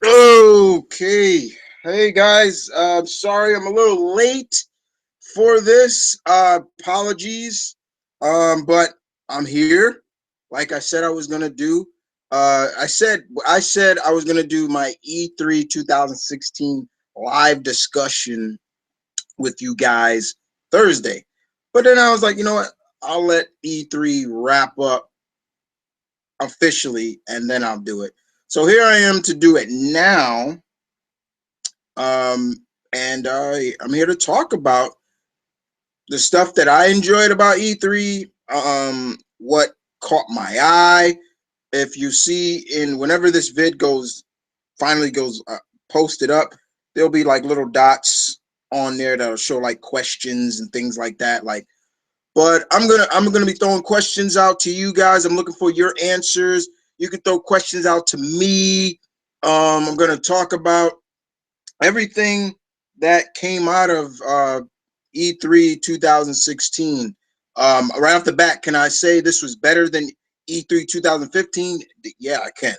Okay. Hey guys, sorry I'm a little late for this. Apologies. But I'm here. Like I said I was gonna do. I said I was gonna do my E3 2016 live discussion with you guys Thursday. But then I was like, you know what? I'll let E3 wrap up officially and then I'll do it. So here I am to do it now. Um, and I'm here to talk about the stuff that I enjoyed about E3, what caught my eye. If you see in whenever this vid finally goes posted up, there'll be like little dots on there that'll show like questions and things like that. But I'm gonna be throwing questions out to you guys. I'm looking for your answers. You can throw questions out to me. I'm gonna talk about everything that came out of E3 2016. Right off the bat, can I say this was better than E3 2015? Yeah, I can.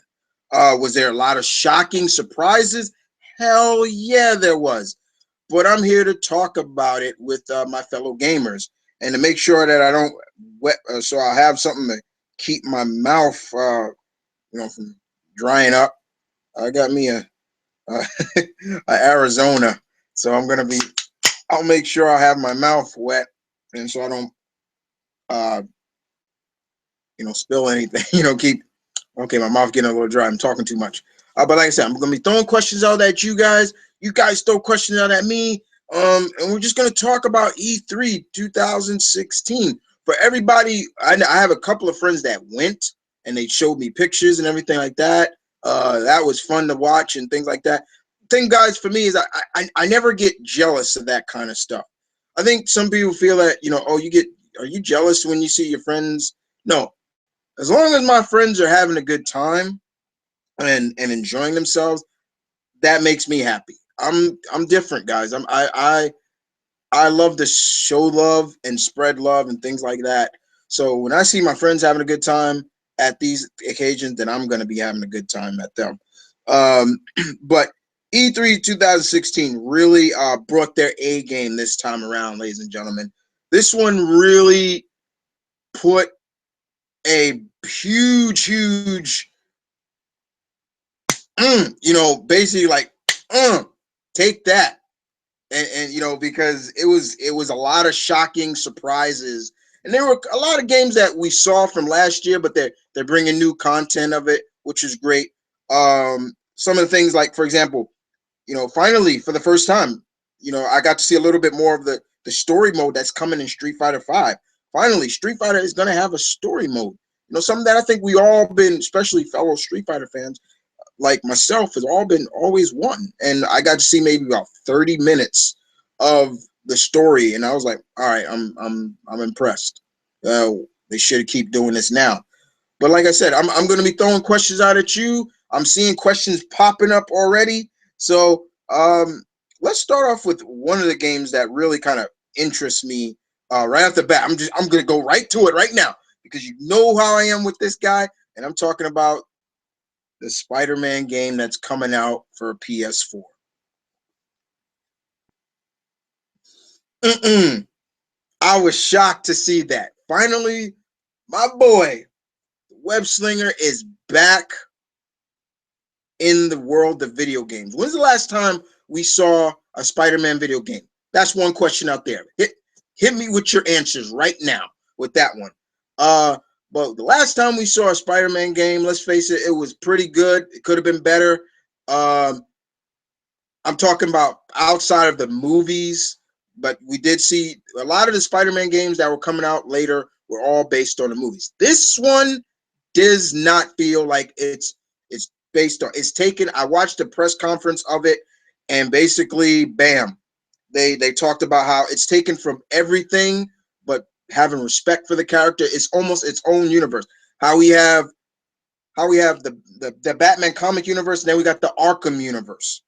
Was there a lot of shocking surprises? Hell yeah, there was. But I'm here to talk about it with my fellow gamers and to make sure that I don't wet, so I'll have something to keep my mouth, from drying up. I got me uh, Arizona. So I'll make sure I have my mouth wet, and so I don't, uh, spill anything. Okay, my mouth getting a little dry. I'm talking too much. But like I said, I'm gonna be throwing questions out at you guys. You guys throw questions out at me. And we're just gonna talk about E3 2016 for everybody. I have a couple of friends that went and they showed me pictures and everything like that. That was fun to watch and things like that. Thing, guys, for me is I never get jealous of that kind of stuff. I think some people feel that oh, are you jealous when you see your friends? No, as long as my friends are having a good time and enjoying themselves, that makes me happy. I'm different, guys. I love to show love and spread love and things like that. So when I see my friends having a good time at these occasions, then I'm going to be having a good time at them. Um, but E3 2016 really brought their A game this time around, ladies and gentlemen. This one really put a huge, basically like, take that. And because it was a lot of shocking surprises, and there were a lot of games that we saw from last year, but they're bringing new content of it, which is great. Some of the things, like for example, finally for the first time, I got to see a little bit more of the story mode that's coming in Street Fighter Five. Finally, Street Fighter is going to have a story mode. Something that I think we all been, especially fellow Street Fighter fans like myself, has all been always wanting. And I got to see maybe about 30 minutes of the story, and I was like, all right, I'm impressed. They should keep doing this now. But like I said, I'm going to be throwing questions out at you. I'm seeing questions popping up already. So let's start off with one of the games that really kind of interests me right off the bat. I'm going to go right to it right now because you know how I am with this guy, and I'm talking about the Spider-Man game that's coming out for PS4. Mm-mm. I was shocked to see that. Finally, my boy, the Web Slinger, is back in the world of video games. When's the last time we saw a Spider-Man video game? That's one question out there. Hit me with your answers right now with that one. But the last time we saw a Spider-Man game, let's face it, it was pretty good. It could have been better. Um, I'm talking about outside of the movies, but we did see a lot of the Spider-Man games that were coming out later were all based on the movies. This one does not feel like it's based on. It's taken. I watched the press conference of it, and basically, bam, they talked about how it's taken from everything, but having respect for the character. It's almost its own universe. How we have the Batman comic universe, and then we got the Arkham universe.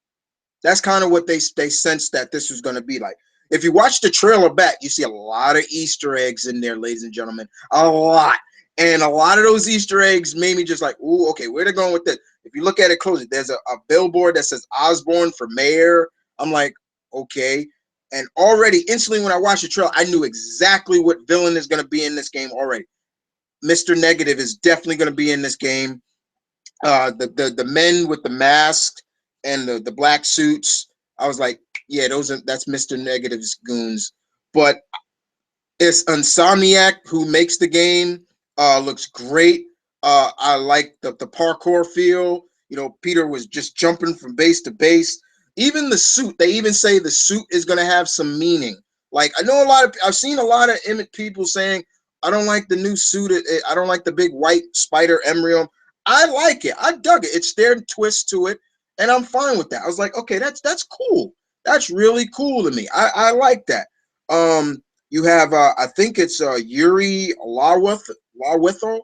That's kind of what they sensed that this was going to be like. If you watch the trailer back, you see a lot of Easter eggs in there, ladies and gentlemen. A lot. And a lot of those Easter eggs made me just like, ooh, okay, where they're going with this. If you look at it closely, there's a billboard that says Osborne for mayor. I'm like, okay. And already, instantly, when I watched the trailer, I knew exactly what villain is going to be in this game already. Mr. Negative is definitely going to be in this game. The men with the mask and the black suits. I was like, yeah, that's Mr. Negative's goons. But it's Insomniac who makes the game. Looks great. I like the parkour feel. You know, Peter was just jumping from base to base. Even the suit, they even say the suit is going to have some meaning. Like I know I've seen a lot of people saying, I don't like the new suit. I don't like the big white spider embryo. I like it. I dug it. It's their twist to it, and I'm fine with that. I was like, okay, that's cool. That's really cool to me. I like that. You have, I think it's Yuri Lawwithel.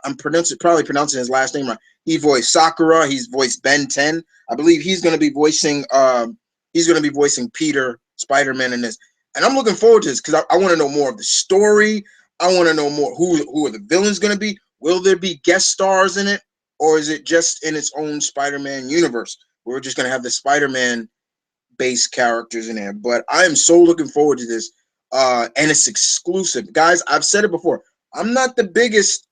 I'm probably pronouncing his last name right. He voiced Sakura. He's voiced Ben 10. I believe he's going to be voicing. He's going to be voicing Peter Spider-Man in this, and I'm looking forward to this because I want to know more of the story. I want to know more who are the villains going to be. Will there be guest stars in it, or is it just in its own Spider-Man universe? We're just going to have the Spider-Man base characters in there. But I am so looking forward to this. And it's exclusive. Guys, I've said it before. I'm not the biggest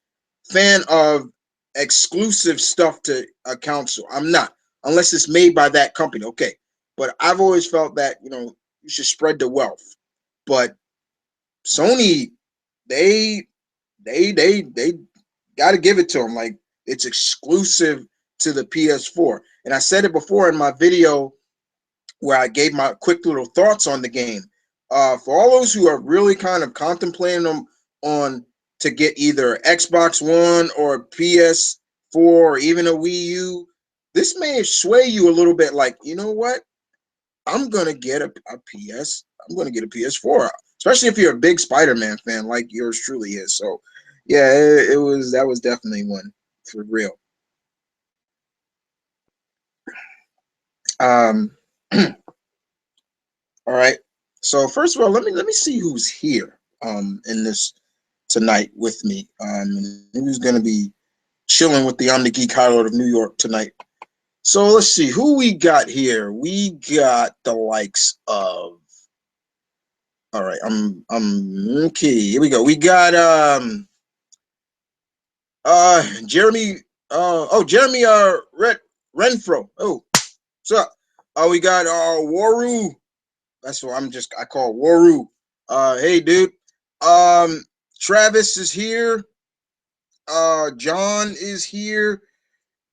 fan of exclusive stuff to a console. I'm not. Unless it's made by that company. Okay. But I've always felt that, you should spread the wealth. But Sony, they they got to give it to them. Like it's exclusive to the PS4. And I said it before in my video where I gave my quick little thoughts on the game. For all those who are really kind of contemplating them on to get either Xbox One or PS4 or even a Wii U, this may sway you a little bit. Like, you know what? I'm gonna get a PS. I'm gonna get a PS4, especially if you're a big Spider-Man fan like yours truly is. So, yeah, it was that was definitely one for real. Um, All right. So first of all, let me see who's here in this tonight with me. Who's gonna be chilling with the I'm the Geek High Lord of New York tonight. So let's see who we got here. We got the likes of all right, I'm okay. Here we go. We got Jeremy Jeremy Renfro. Oh, what's up? We got Waru. That's what I call Waru. Hey dude. Um, Travis is here. John is here,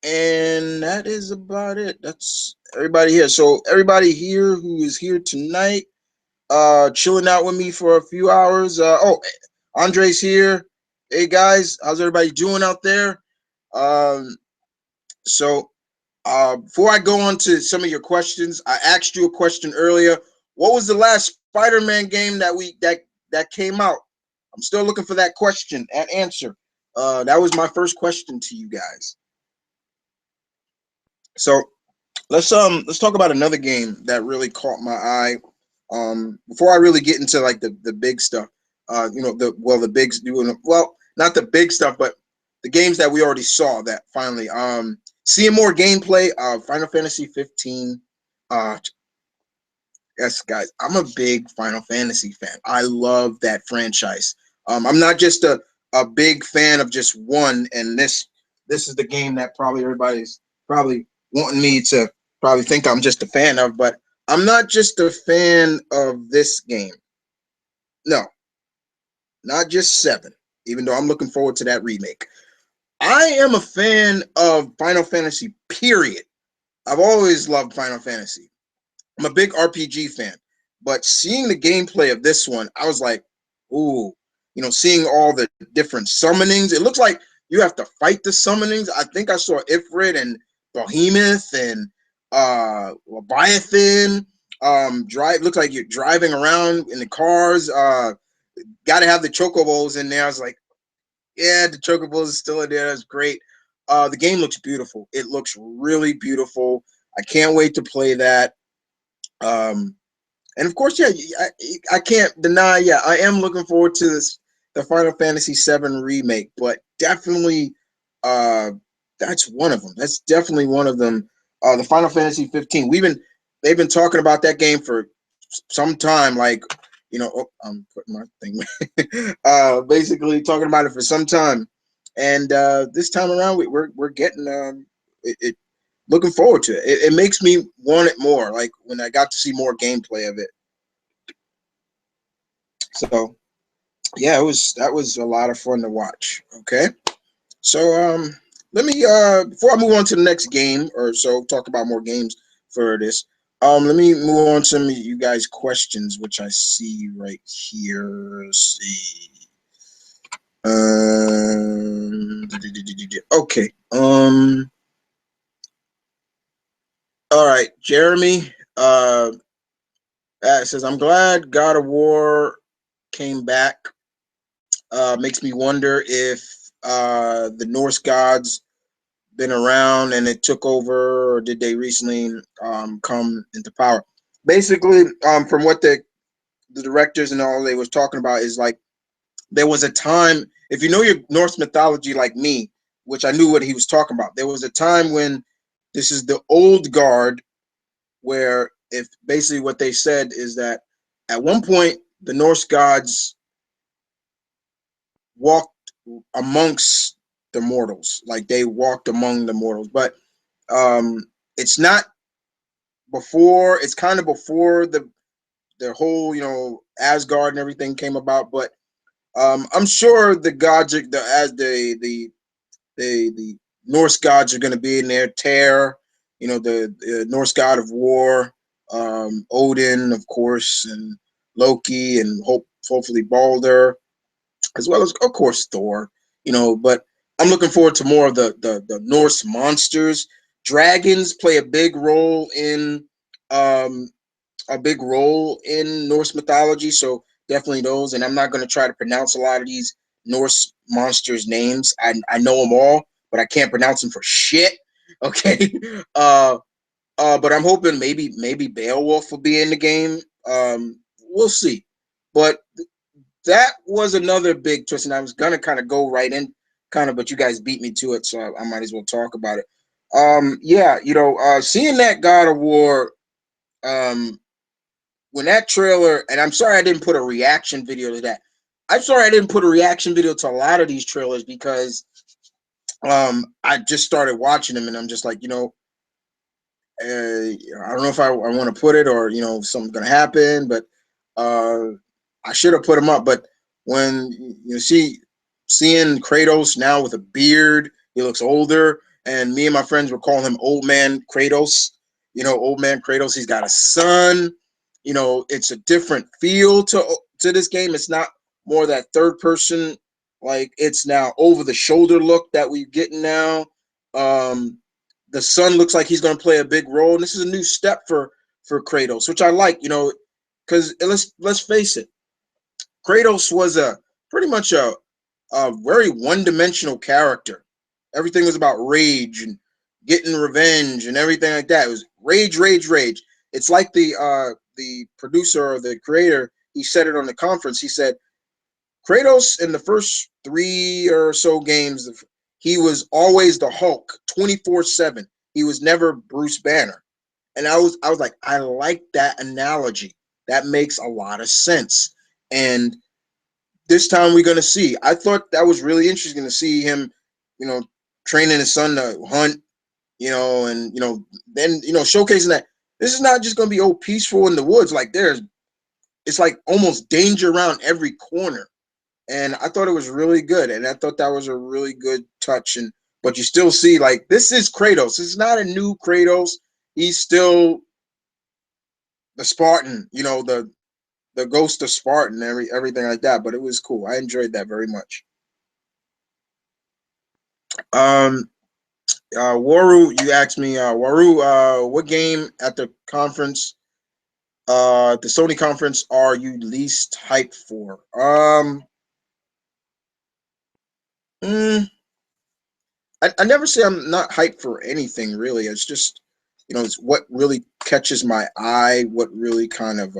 and that is about it. That's everybody here. So everybody here who is here tonight, chilling out with me for a few hours. Andre's here. Hey guys, how's everybody doing out there? Um, so before I go on to some of your questions, I asked you a question earlier. What was the last Spider-Man game that came out? I'm still looking for that question and answer. That was my first question to you guys. So let's talk about another game that really caught my eye. Before I really get into like the big stuff, the big well, not the big stuff, but the games that we already saw that finally seeing more gameplay of Final Fantasy 15. Uh, yes, guys, I'm a big Final Fantasy fan. I love that franchise. I'm not just a big fan of just one, and this is the game that probably everybody's probably wanting me to probably think I'm just a fan of, but I'm not just a fan of this game. No, not just seven, even though I'm looking forward to that remake. I am a fan of Final Fantasy, period. I've always loved Final Fantasy. I'm a big RPG fan, but seeing the gameplay of this one, I was like, ooh, seeing all the different summonings. It looks like you have to fight the summonings. I think I saw Ifrit and Behemoth and Leviathan. Looks like you're driving around in the cars. Got to have the chocobos in there. I was like, yeah, the chocobos is still in there. That's great. The game looks beautiful. It looks really beautiful. I can't wait to play that. And of course, yeah, I can't deny. Yeah, I am looking forward to this the Final Fantasy VII remake, but definitely that's one of them. That's definitely one of them. The Final Fantasy 15. They've been talking about that game for some time. Like, oh, I'm putting my thing. Basically talking about it for some time, and this time around we're getting it. Looking forward to it. It makes me want it more. Like when I got to see more gameplay of it. So yeah, that was a lot of fun to watch. Okay, so let me before I move on to the next game or so, talk about more games for this. Let me move on to some of you guys' questions, which I see right here. Let's see. Okay. All right, Jeremy. Says I'm glad God of War came back. Makes me wonder if the Norse gods been around and it took over, or did they recently come into power? Basically, from what the directors and all they was talking about is like there was a time. If you know your Norse mythology like me, which I knew what he was talking about, there was a time when this is the old guard, where if basically what they said is that at one point the Norse gods walked amongst the mortals, like they walked among the mortals, but it's not before. It's kind of before the whole Asgard and everything came about, but I'm sure the gods are, the Norse gods are going to be in there. Tyr, the Norse god of war, Odin, of course, and Loki, and hopefully Balder, as well as of course Thor. But I'm looking forward to more of the Norse monsters. Dragons play um, a big role in Norse mythology, so definitely those. And I'm not going to try to pronounce a lot of these Norse monsters' names. I know them all, but I can't pronounce them for shit. Okay, but I'm hoping maybe Beowulf will be in the game. We'll see, but that was another big twist, and I was gonna kind of go right in, kind of, but you guys beat me to it, so I might as well talk about it. Yeah, seeing that God of War, um, when that trailer, and I'm sorry I didn't put a reaction video to that. I'm sorry I didn't put a reaction video to a lot of these trailers because I just started watching them, and I'm just like, I don't know if I want to put it, or something's gonna happen, but uh, I should have put them up. But when you seeing Kratos now with a beard, he looks older, and me and my friends were calling him Old Man Kratos. Old Man Kratos. He's got a son. It's a different feel to this game. It's not more that third person, like it's now over the shoulder look that we getting now. Um, the son looks like he's going to play a big role, and this is a new step for Kratos, which I like. Because let's face it, Kratos was a pretty much a very one-dimensional character. Everything was about rage and getting revenge and everything like that. It was rage, rage, rage. It's like the producer or the creator. He said it on the conference. He said Kratos in the first three or so games, he was always the Hulk, 24/7. He was never Bruce Banner, and I was like, I like that analogy. That makes a lot of sense. And this time we're gonna see. I thought that was really interesting to see him, you know, training his son to hunt, and then showcasing that this is not just gonna be peaceful in the woods. Like it's like almost danger around every corner. And I thought it was really good, and I thought that was a really good touch. And but you still see, like, this is Kratos. It's not a new Kratos. He's still the Spartan, the ghost of Spartan, everything like that. But it was cool. I enjoyed that very much. Um, Waru, you asked me, Waru, what game at the conference, the Sony conference, are you least hyped for? Mm, I never say I'm not hyped for anything really. It's just, it's what really catches my eye, what really kind of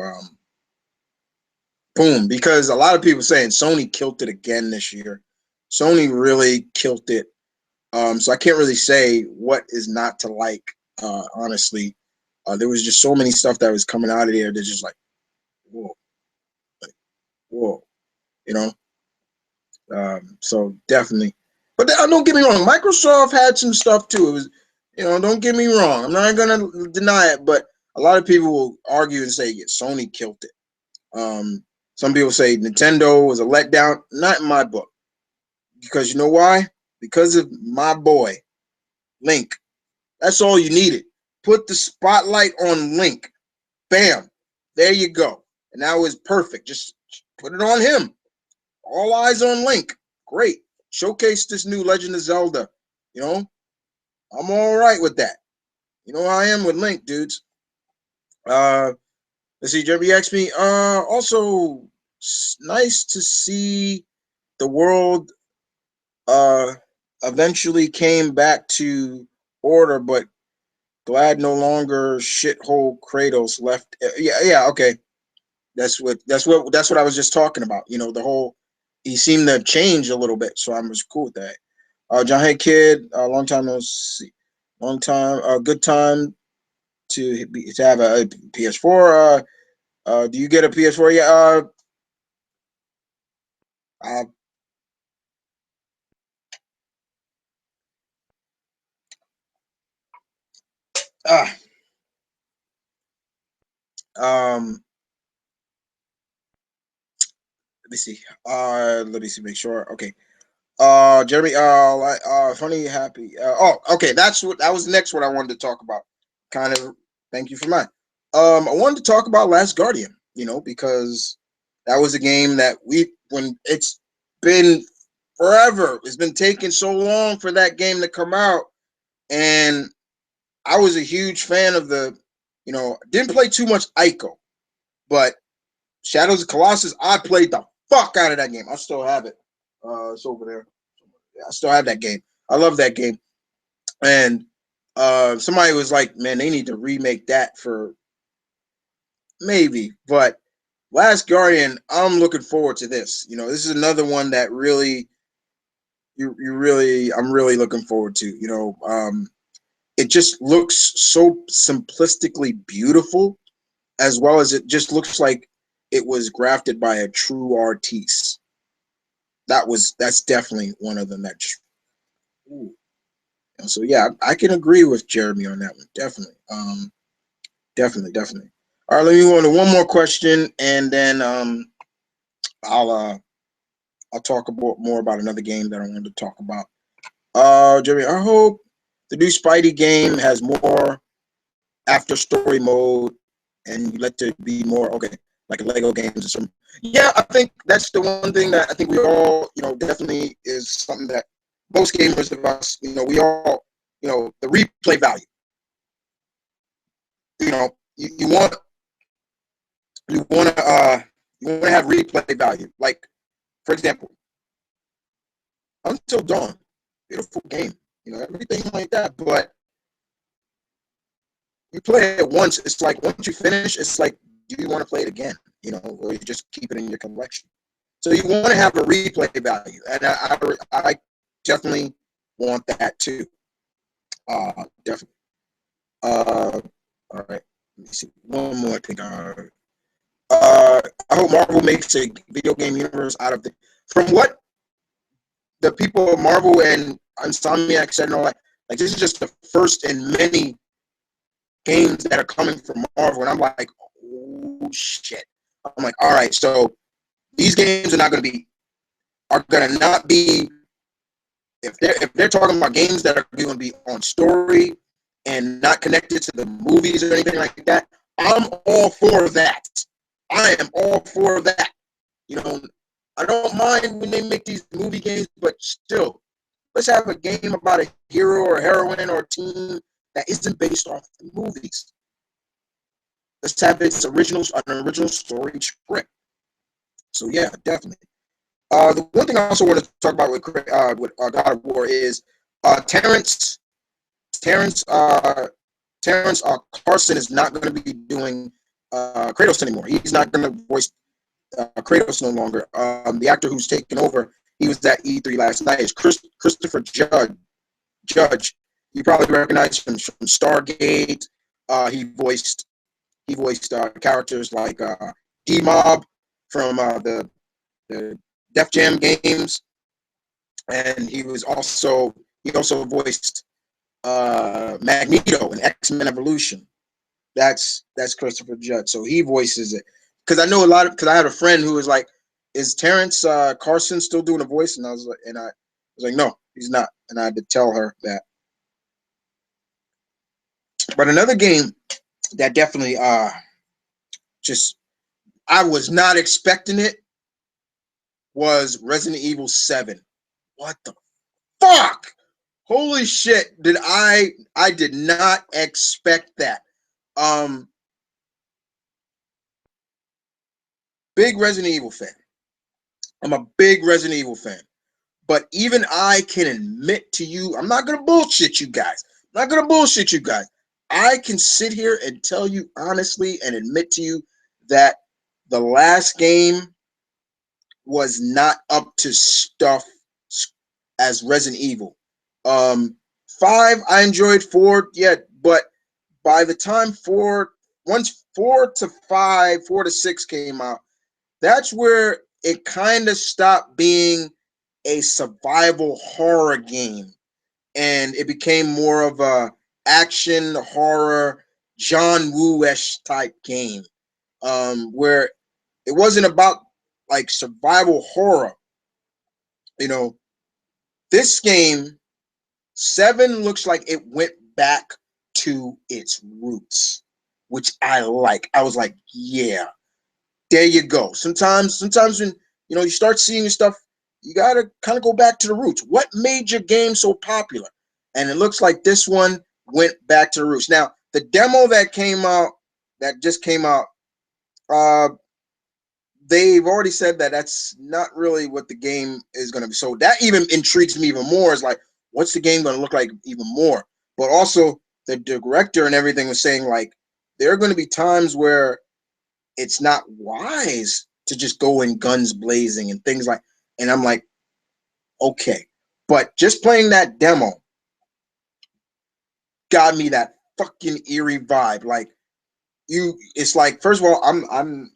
Boom, because a lot of people saying Sony killed it again this year. Sony really killed it. So I can't really say what is not to like. Honestly, there was just so many stuff that was coming out of there that's just like, whoa, like, whoa, you know. So definitely, but don't get me wrong. Microsoft had some stuff too. It was, don't get me wrong. I'm not gonna deny it, but a lot of people will argue and say, yeah, Sony killed it. Some people say Nintendo was a letdown. Not in my book, because you know why? Because of my boy Link. That's all you needed. Put the spotlight on Link. Bam, there you go. And that was perfect. Just put it on him. All eyes on Link. Great. Showcase this new Legend of Zelda. You know, I'm all right with that. You know how I am with Link, dudes. Uh, let's see. Jeremy asked me. Also, nice to see the world uh eventually came back to order, but glad no longer shithole Kratos left. Yeah, okay. That's what I was just talking about. The whole he seemed to change a little bit, so I was cool with that. John Hay Kid, long time no see, long time, good time to have a PS4. Do you get a PS4? Yeah. Uh, uh, um, let me see. Make sure. Okay. Jeremy, funny, happy. Okay, that was the next one I wanted to talk about. Kind of, thank you for mine. I wanted to talk about Last Guardian, because that was a game that when it's been forever, it's been taking so long for that game to come out, and I was a huge fan of didn't play too much Ico, but Shadows of Colossus, I played the fuck out of that game. I still have it. It's over there. I still have that game. I love that game. And somebody was like, man, they need to remake that for maybe. But Last Guardian, I'm looking forward to this. This is another one that really, I'm really looking forward to. It just looks so simplistically beautiful, as well as it just looks like it was grafted by a true artiste. That's definitely one of them that just, ooh. So yeah, I can agree with Jeremy on that one. Definitely. Definitely. All right, let me move on to one more question, and then I'll uh, I'll talk about more about another game that I wanted to talk about. Jeremy, I hope the new Spidey game has more after story mode, and you let there be more like Lego games or something. Yeah, I think that's the one thing that I think we all, definitely is something that most gamers of us, we all, the replay value. You want you want to you want to have replay value. Like, for example, Until Dawn, beautiful game, everything like that. But you play it once, it's like once you finish, it's like, do you want to play it again? Or you just keep it in your collection. So you want to have a replay value, and I definitely want that too. Definitely. All right. Let me see. One more thing. I hope Marvel makes a video game universe out of from what the people of Marvel and Insomniac said and all that. Like, this is just the first in many games that are coming from Marvel, and I'm like, oh shit. I'm like, all right, so these games are gonna not be, if they're talking about games that are going to be on story and not connected to the movies or anything like that, I'm all for that. I am all for that. I don't mind when they make these movie games, but still, let's have a game about a hero or a heroine or a team that isn't based off the movies. Let's have an original story script. So yeah, definitely. The one thing I also want to talk about with God of War is Terrence Terrence Carson is not going to be doing Kratos anymore. He's not going to voice Kratos no longer. The actor who's taken over, he was at E3 last night. Is Christopher Judge. Judge. You probably recognize him from Stargate. He voiced characters like D Mob from the Def Jam games, and he also voiced Magneto in X-Men Evolution. That's Christopher Judd. So he voices it. Because I know a lot of because I had a friend who was like, "Is Terrence Carson still doing a voice?" And I was like, "No, he's not." And I had to tell her that. But another game that definitely just I was not expecting it was Resident Evil 7. What the fuck? Holy shit. I did not expect that. Um Big Resident Evil fan. I'm a big Resident Evil fan. But even I can admit to you, I'm not gonna bullshit you guys. I'm not gonna bullshit you guys. I can sit here and tell you honestly and admit to you that the last game was not up to stuff as Resident Evil. Um, 5, I enjoyed 4, yeah, but by the time once 4 to 6 came out, that's where it kind of stopped being a survival horror game, and it became more of a action horror John Woo-ish type game, where it wasn't about like survival horror. You know, this game 7 looks like it went back to its roots, which I like. I was like, yeah, there you go. Sometimes when you start seeing stuff, you gotta kind of go back to the roots. What made your game so popular? And it looks like this one went back to the roots. Now, the demo that just came out, uh, they've already said that that's not really what the game is going to be. So that even intrigues me even more. Is like, what's the game going to look like even more? But also, the director and everything was saying like there are going to be times where it's not wise to just go in guns blazing and things like. And I'm like, okay, but just playing that demo got me that fucking eerie vibe. Like it's like first of all, I'm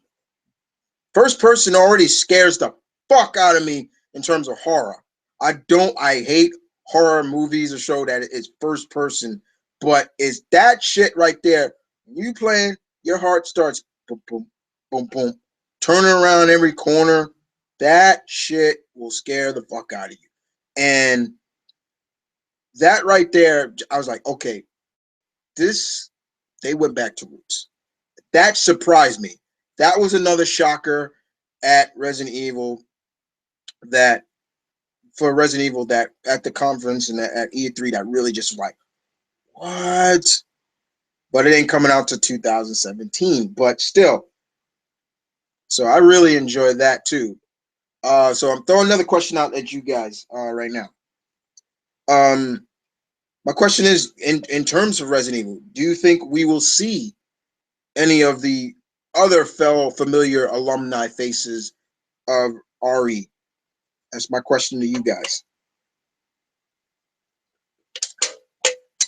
first person already scares the fuck out of me in terms of horror. I hate horror movies or show that it's first person, but it's that shit right there. When you playing, your heart starts boom boom boom boom, turning around every corner. That shit will scare the fuck out of you. And that right there, I was like, okay, this they went back to roots. That surprised me. That was another shocker at Resident Evil that for Resident Evil that at the conference and at E3 that really just was like, what? But it ain't coming out to 2017. But still, so I really enjoyed that too. So I'm throwing another question out at you guys right now. Um, my question is, in terms of Resident Evil, do you think we will see any of the other fellow familiar alumni faces of RE? That's my question to you guys.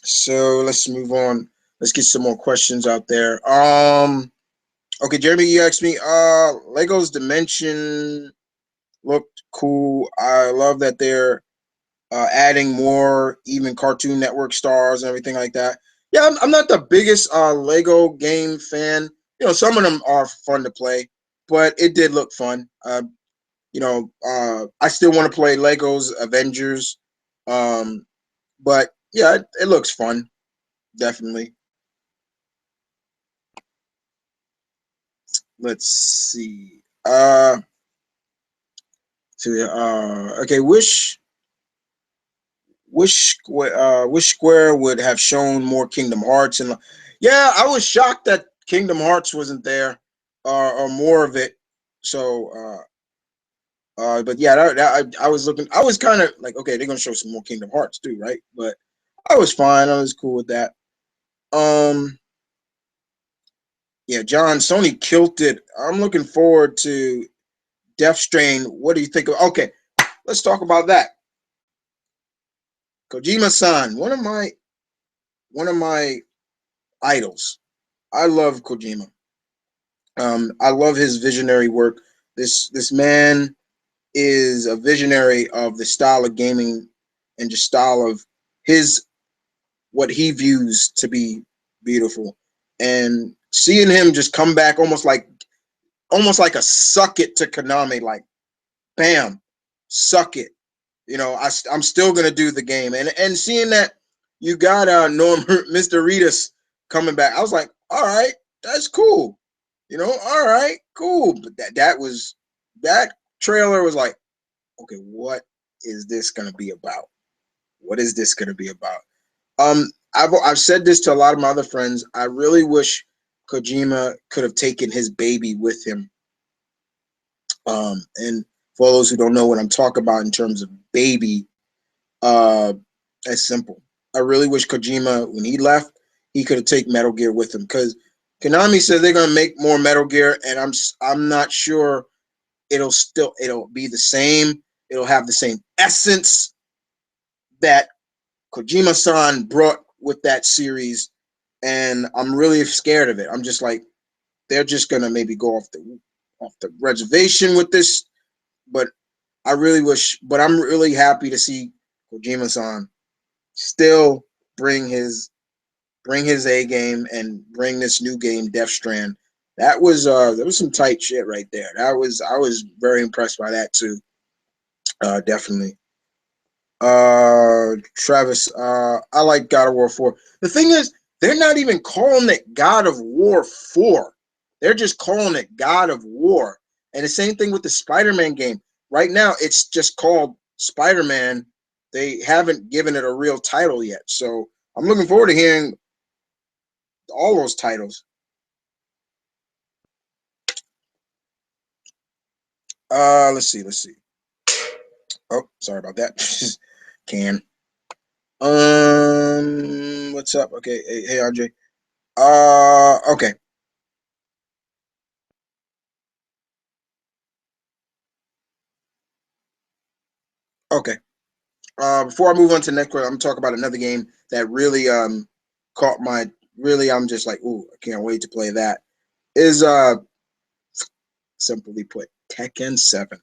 So let's move on. Let's get some more questions out there. Okay, Jeremy, you asked me, Lego's Dimension looked cool. I love that they're adding more even Cartoon Network stars and everything like that. Yeah, I'm not the biggest Lego game fan. Some of them are fun to play, but it did look fun. I still want to play Lego's Avengers. But yeah, it looks fun, definitely. Let's see. Okay. Wish Square would have shown more Kingdom Hearts and yeah, I was shocked that Kingdom Hearts wasn't there or more of it. So, but yeah, I was looking. I was kind of like, okay, they're gonna show some more Kingdom Hearts too, right? But I was fine. I was cool with that. Um, yeah, John, Sony killed it. I'm looking forward to Death Strain. What do you think of? Okay, let's talk about that. Kojima-san, one of my idols. I love Kojima. I love his visionary work. This man is a visionary of the style of gaming and just style of his what he views to be beautiful. And seeing him just come back almost like a suck it to Konami, like bam, suck it. I'm still gonna do the game, and seeing that you got Norm Mr. Reedus coming back, I was like, all right, that's cool. All right, cool. But that trailer was like, okay, what is this gonna be about? What is this gonna be about? I've said this to a lot of my other friends. I really wish Kojima could have taken his baby with him. And for those who don't know what I'm talking about in terms of baby, uh, it's simple. I really wish Kojima, when he left, he could have taken Metal Gear with him because Konami said they're gonna make more Metal Gear, and I'm not sure it'll be the same. It'll have the same essence that Kojima-san brought with that series, and I'm really scared of it. I'm just like they're just gonna maybe go off the reservation with this, but I really wish. But I'm really happy to see Kojima-san still bring his A game and bring this new game, Death Strand. That was some tight shit right there. I was very impressed by that too. Definitely. Travis, I like God of War 4. The thing is, they're not even calling it God of War 4. They're just calling it God of War. And the same thing with the Spider-Man game. Right now, it's just called Spider-Man. They haven't given it a real title yet. So I'm looking forward to hearing all those titles. Let's see. Oh, sorry about that. Can. What's up? Okay, hey, Andre. Okay, okay. Before I move on to the next one, I'm gonna talk about another game that really caught my. Really, I'm just like, ooh, I can't wait to play that. Is simply put, Tekken 7.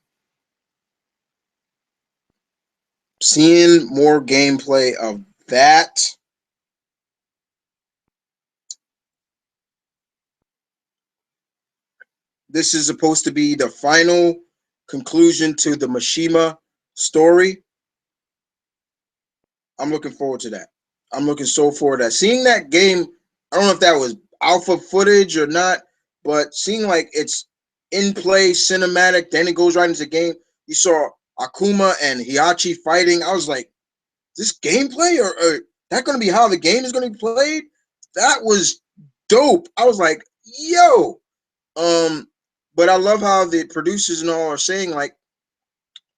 Seeing more gameplay of that. This is supposed to be the final conclusion to the Mishima story. I'm looking forward to that. I'm looking so forward to that. Seeing that game, I don't know if that was alpha footage or not, but seeing like it's in play, cinematic, then it goes right into the game. You saw Akuma and Hiachi fighting. I was like, this gameplay or that going to be how the game is going to be played? That was dope. I was like, yo. Um, but I love how the producers and all are saying like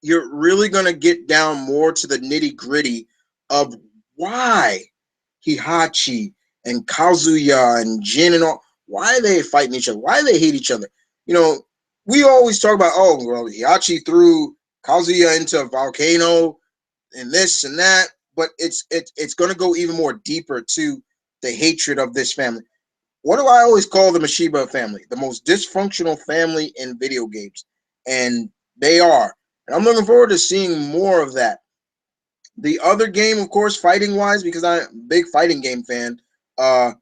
you're really going to get down more to the nitty gritty of why Hihachi and Kazuya and Jin and all, why are they fighting each other? Why do they hate each other? You know, we always talk about, oh, well, Hihachi threw Kazuya into a volcano and this and that, but it's going to go even more deeper to the hatred of this family. What do I always call the Mashiba family? The most dysfunctional family in video games. And they are. And I'm looking forward to seeing more of that. The other game, of course, fighting wise, because I'm a big fighting game fan, uh,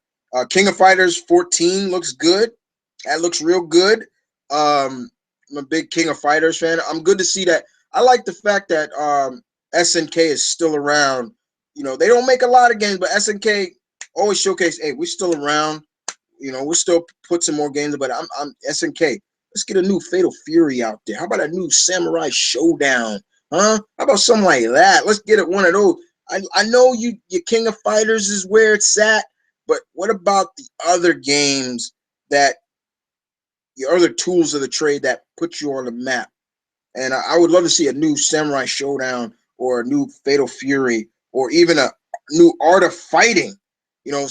King of Fighters 14 looks good. That looks real good. I'm a big King of Fighters fan. I'm good to see that. I like the fact that SNK is still around. They don't make a lot of games, but SNK always showcase, hey, we're still around. We'll still put some more games, but I'm SNK. Let's get a new Fatal Fury out there. How about a new Samurai Showdown? Huh? How about something like that? Let's get it one of those. I know your King of Fighters is where it's at, but what about the other games that your other tools of the trade that put you on the map? And I would love to see a new Samurai Showdown or a new Fatal Fury or even a new Art of Fighting. You know,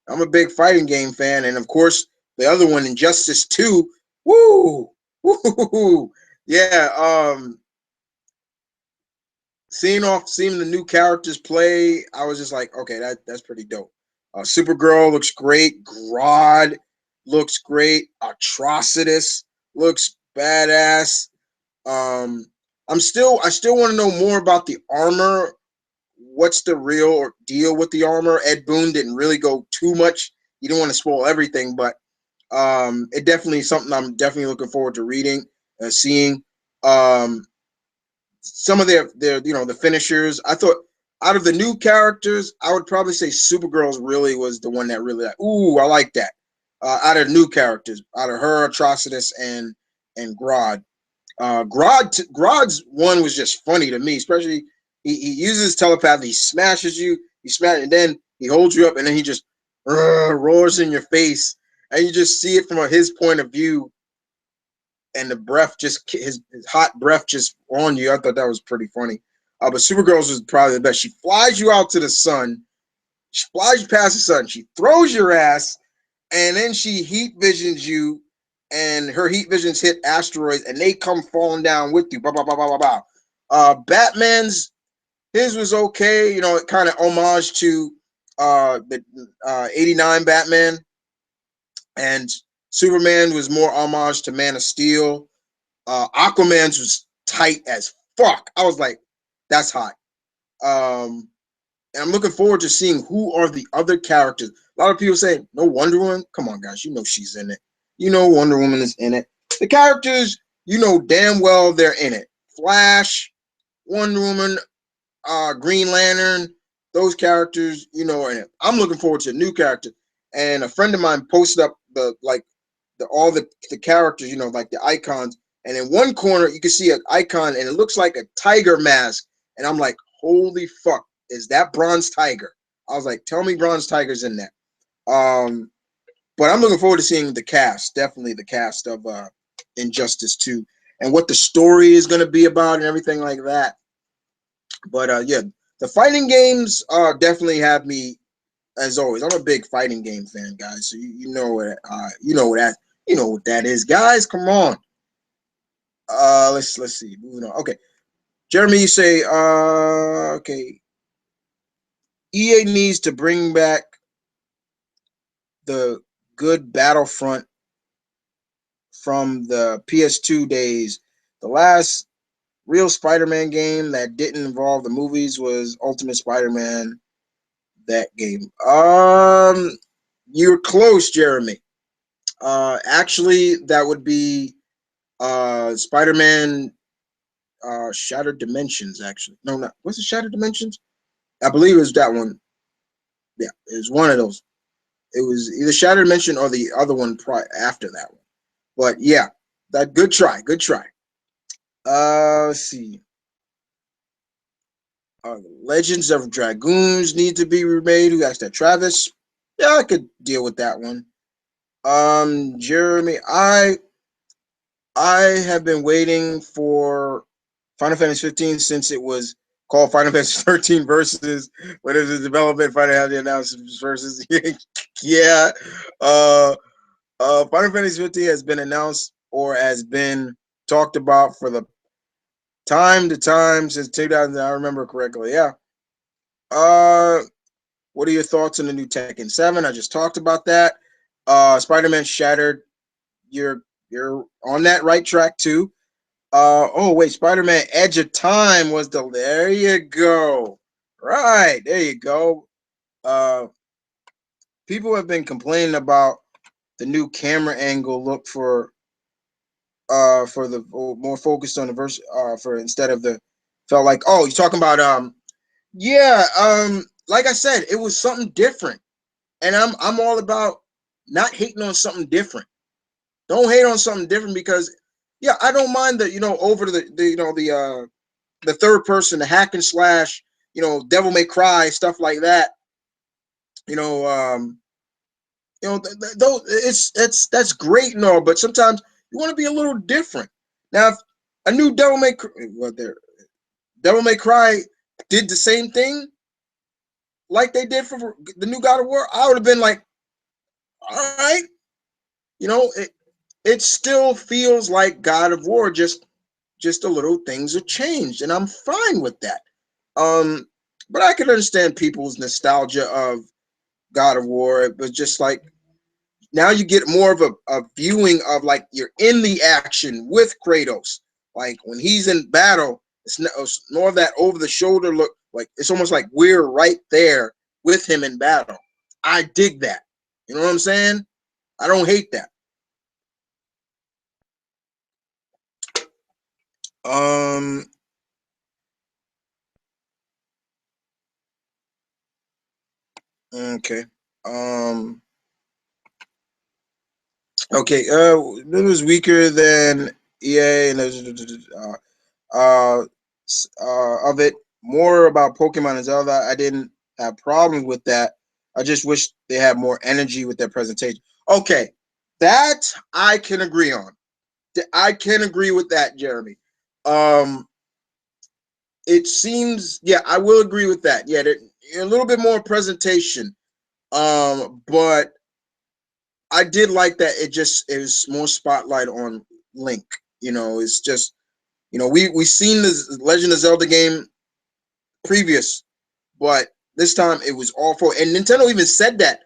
I'm a big fighting game fan, and of course the other one, Injustice 2. Woo, woo. Yeah, seeing the new characters play, I was just like, okay, that's pretty dope. Supergirl looks great. Grodd looks great. Atrocitus looks badass. Um, I still want to know more about the armor. What's the real deal with the armor? Ed Boon didn't really go too much. You don't want to spoil everything, but it definitely is something I'm definitely looking forward to reading, seeing. Um, some of their the finishers. I thought out of the new characters, I would probably say Supergirl's really was the one that really like. Ooh, I like that. Out of new characters, out of her, Atrocitus and Grodd. Grodd's one was just funny to me, especially he uses telepathy. He smashes you, he smashes, and then he holds you up, and then he just roars in your face, and you just see it from his point of view, and the breath just his hot breath just on you. I thought that was pretty funny. But Supergirl's was probably the best. She flies you out to the sun. She flies you past the sun. She throws your ass, and then she heat visions you, and her heat visions hit asteroids, and they come falling down with you. Blah blah blah blah blah blah. Batman's his was okay. You know, it kind of homage to the '89 Batman, and Superman was more homage to Man of Steel. Aquaman's was tight as fuck. I was like, that's hot. Um, and I'm looking forward to seeing who are the other characters. A lot of people say, no Wonder Woman. Come on, guys. You know she's in it. You know Wonder Woman is in it. The characters, you know damn well they're in it. Flash, Wonder Woman, Green Lantern, those characters, you know, are in it. I'm looking forward to a new character. And a friend of mine posted up all the characters, you know, like the icons. And in one corner, you can see an icon, and it looks like a tiger mask. And I'm like, holy fuck, is that Bronze Tiger? I was like, tell me Bronze Tiger's in that. But I'm looking forward to seeing the cast, definitely the cast of Injustice 2, and what the story is going to be about and everything like that. But yeah, the fighting games definitely have me as always. I'm a big fighting game fan, guys. So you know what you know what that is, guys. Come on. Let's see. Moving on. Okay, Jeremy, you say okay. EA needs to bring back the good Battlefront from the PS2 days. The last real Spider-Man game that didn't involve the movies was Ultimate Spider-Man. That game. You're close, Jeremy. Actually, that would be Spider-Man Shattered Dimensions. Actually, no, not what's it? Shattered Dimensions. I believe it was that one. Yeah, it was one of those. It was either Shattered Dimension or the other one after that one. But yeah, that good try, good try. Let's see. Legends of Dragoons need to be remade. Who asked that? Travis. Yeah, I could deal with that one. Jeremy, I have been waiting for Final Fantasy 15 since it was called Final Fantasy 13 versus when it was in development. Final Fantasy announced versus yeah. Uh, Final Fantasy 15 has been announced or has been talked about for the time to time since 2000. I remember correctly. Yeah. Uh, what are your thoughts on the new Tekken 7? I just talked about that. Spider-Man Shattered. You're on that right track too. Oh wait, Spider-Man Edge of Time was the there you go. Right, there you go. Uh People have been complaining about the new camera angle look for the more focused on the verse for instead of the felt like oh you're talking about yeah like I said it was something different and I'm all about not hating on something different. Don't hate on something different because yeah I don't mind the over the the third person, the hack and slash, Devil May Cry, stuff like that. You know, those that's great and all, but sometimes you want to be a little different. Now, if a new Devil May Cry did the same thing like they did for the new God of War, I would have been like, all right, it still feels like God of War, just just a little things are changed, and I'm fine with that. Um, but I can understand people's nostalgia of God of War. It was just like now you get more of a viewing of like you're in the action with Kratos. Like when he's in battle, it's more of that over the shoulder look. Like it's almost like we're right there with him in battle. I dig that. You know what I'm saying? I don't hate that. Um. Okay. Um. Okay. It was weaker than EA, and uh, of it. More about Pokemon and Zelda. I didn't have problems with that. I just wish they had more energy with their presentation. Okay, that I can agree on. I can agree with that, Jeremy. Um, it seems, yeah, I will agree with that. Yeah, a little bit more presentation. But I did like that. It was more spotlight on Link. It's just we seen the Legend of Zelda game previous, but this time it was awful. And Nintendo even said that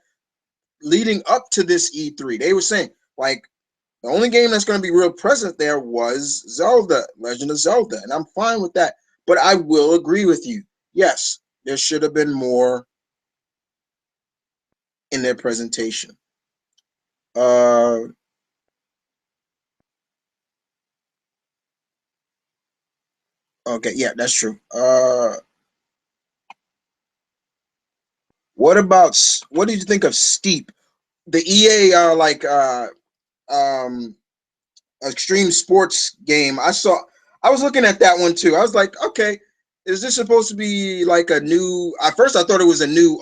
leading up to this E3, they were saying like the only game that's going to be real present there was Zelda, Legend of Zelda, and I'm fine with that. But I will agree with you. Yes, there should have been more in their presentation. Uh, okay, yeah, that's true. What did you think of Steep? The EA um extreme sports game. I was looking at that one too. I was like, okay, is this supposed to be like a new at first I thought it was a new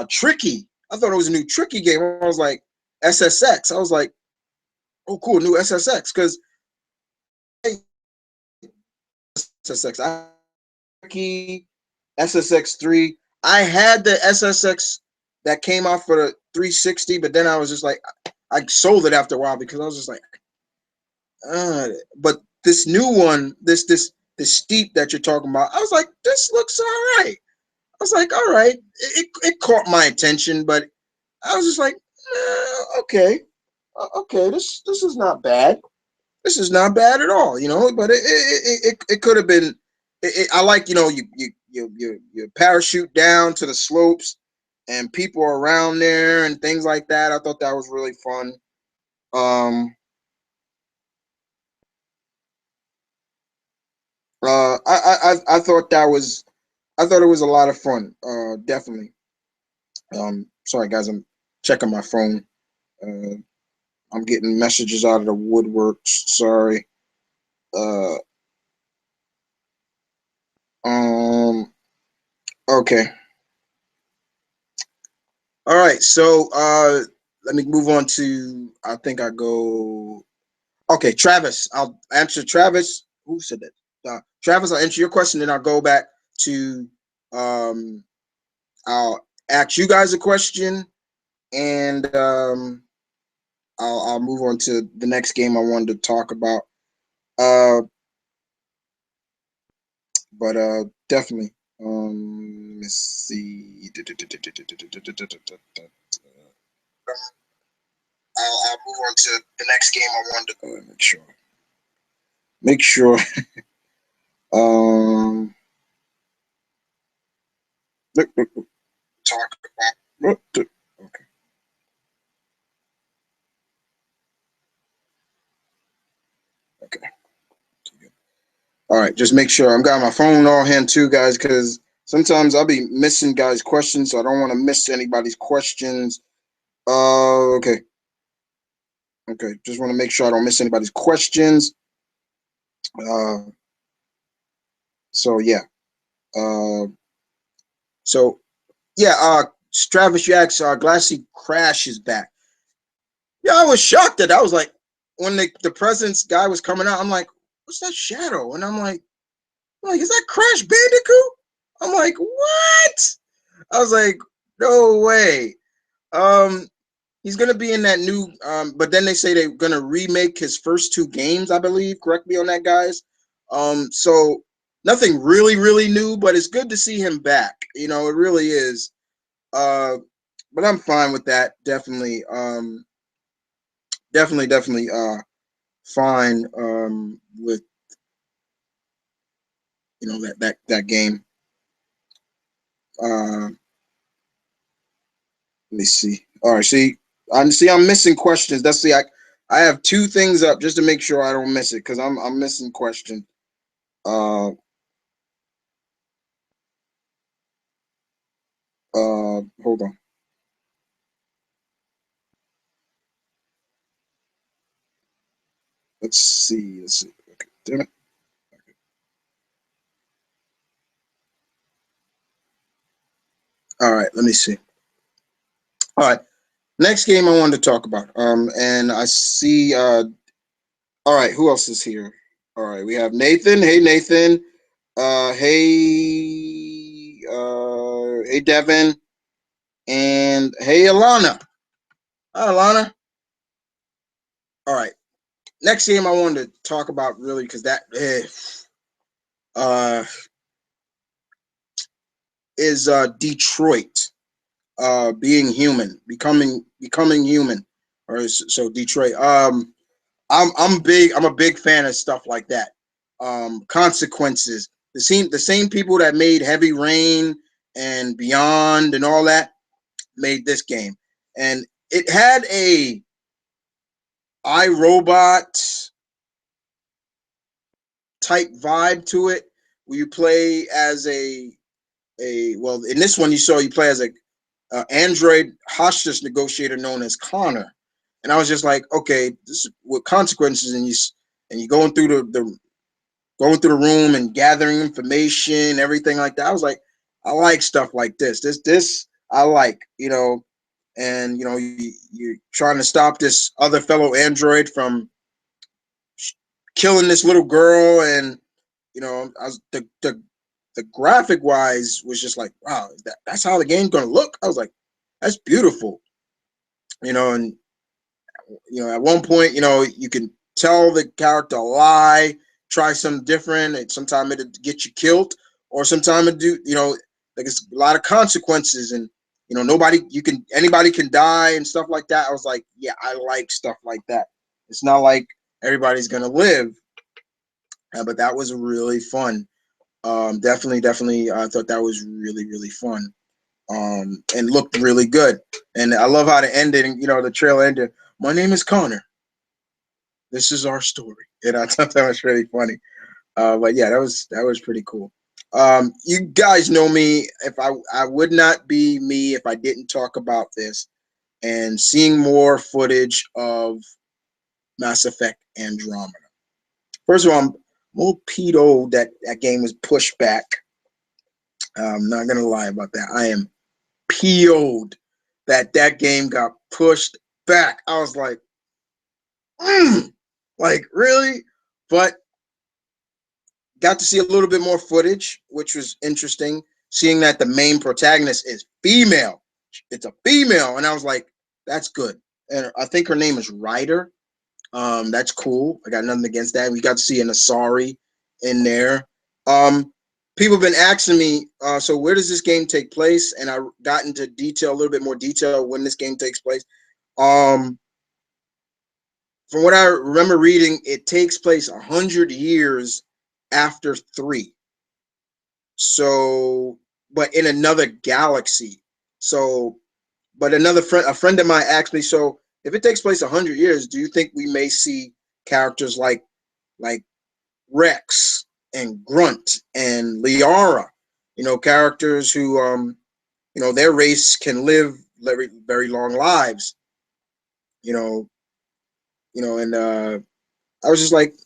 tricky. I thought it was a new tricky game. I was like SSX. I was like, oh cool, new SSX because SSX I tricky SSX3. I had the SSX that came out for the 360, but then I was just like I sold it after a while because I was just like but this new one, this steep that you're talking about, I was like, this looks all right. I was like, all right. It caught my attention, but I was just like, okay, okay, this is not bad. This is not bad at all, But it could have been. I like you parachute down to the slopes and people around there and things like that. I thought that was really fun. Um, I thought that was I thought it was a lot of fun. Definitely. Sorry guys, I'm checking my phone. Uh, I'm getting messages out of the woodworks. Sorry. Uh, um. Okay. All right. So let me move on to. I think I go. Okay, Travis. I'll answer Travis. Who said that? Travis, I'll answer your question, then I'll go back to. Um. I'll ask you guys a question, and I'll move on to the next game I wanted to talk about. Uh, but definitely. Let's see. I'll move on to the next game I wanted to make sure. Make sure. Um, talk about. Okay. Okay. All right. Just make sure I'm got my phone all hand too, guys, because sometimes I'll be missing guys' questions, so I don't want to miss anybody's questions. Okay. Okay. Just want to make sure I don't miss anybody's questions. Uh, so yeah. Uh, so yeah. Travis, you asked, Glassy Crash is back. Yeah, I was shocked that I was like, when the presence guy was coming out, I'm like, what's that shadow? And I'm like, is that Crash Bandicoot? I'm like, what? I was like, no way. Um, He's gonna be in that new. But then they say they're gonna remake his first two games, I believe. Correct me on that, guys. So nothing really, really new, but it's good to see him back. You know, it really is. Uh, but I'm fine with that. Definitely. Definitely. Fine. With that game. Let me see. All right. I'm missing questions. That's the I have two things up just to make sure I don't miss it because I'm missing question. Uh, Hold on. Let's see. Let's see. Okay. Damn it. All right. Let me see. All right. Next game I wanted to talk about. And I see. All right. Who else is here? All right. We have Nathan. Hey, Nathan. Hey. Hey, Devin. And hey, Alana. Hi, Alana. All right. Next game I wanted to talk about really because uh, is Detroit. Being human, becoming human, or so Detroit. I'm a big fan of stuff like that. Consequences. The same people that made Heavy Rain and Beyond and all that made this game, and it had a iRobot type vibe to it, where you play as well, in this one you play as a android hostage negotiator known as Connor, and I was just like, okay, this is with consequences, and you going through the room and gathering information, everything like that. I was like, I like stuff like this. This I like, and you're trying to stop this other fellow android from killing this little girl, and I was the graphic wise was just like, wow, that's how the game's gonna look. I was like, that's beautiful, and at one point, you can tell the character a lie, try something different, and sometimes it'll get you killed, or sometimes it do, like it's a lot of consequences, and anybody can die and stuff like that. I was like, yeah, I like stuff like that. It's not like everybody's gonna live, but that was really fun. Definitely, I thought that was really, really fun. And looked really good. And I love how the ending, the trailer ended. My name is Connor. This is our story, and I thought that was really funny. But yeah, that was pretty cool. You guys know me. If I would not be me if I didn't talk about this and seeing more footage of Mass Effect Andromeda. First of all, I'm a little pedo that game was pushed back. I'm not gonna lie about that. I am PO'd that game got pushed back. I was like, like really? But got to see a little bit more footage, which was interesting. Seeing that the main protagonist is female, it's a female, and I was like, that's good. And I think her name is Ryder. That's cool. I got nothing against that. We got to see an Asari in there. Um, People have been asking me, so where does this game take place? And I got into detail, a little bit more detail when this game takes place. Um, from what I remember reading, it takes place 100 years after three. So, but in another galaxy. So, but a friend of mine asked me, so if it takes place 100 years, do you think we may see characters like Rex and Grunt and Liara? Characters who their race can live very very long lives. You know, and I was just like,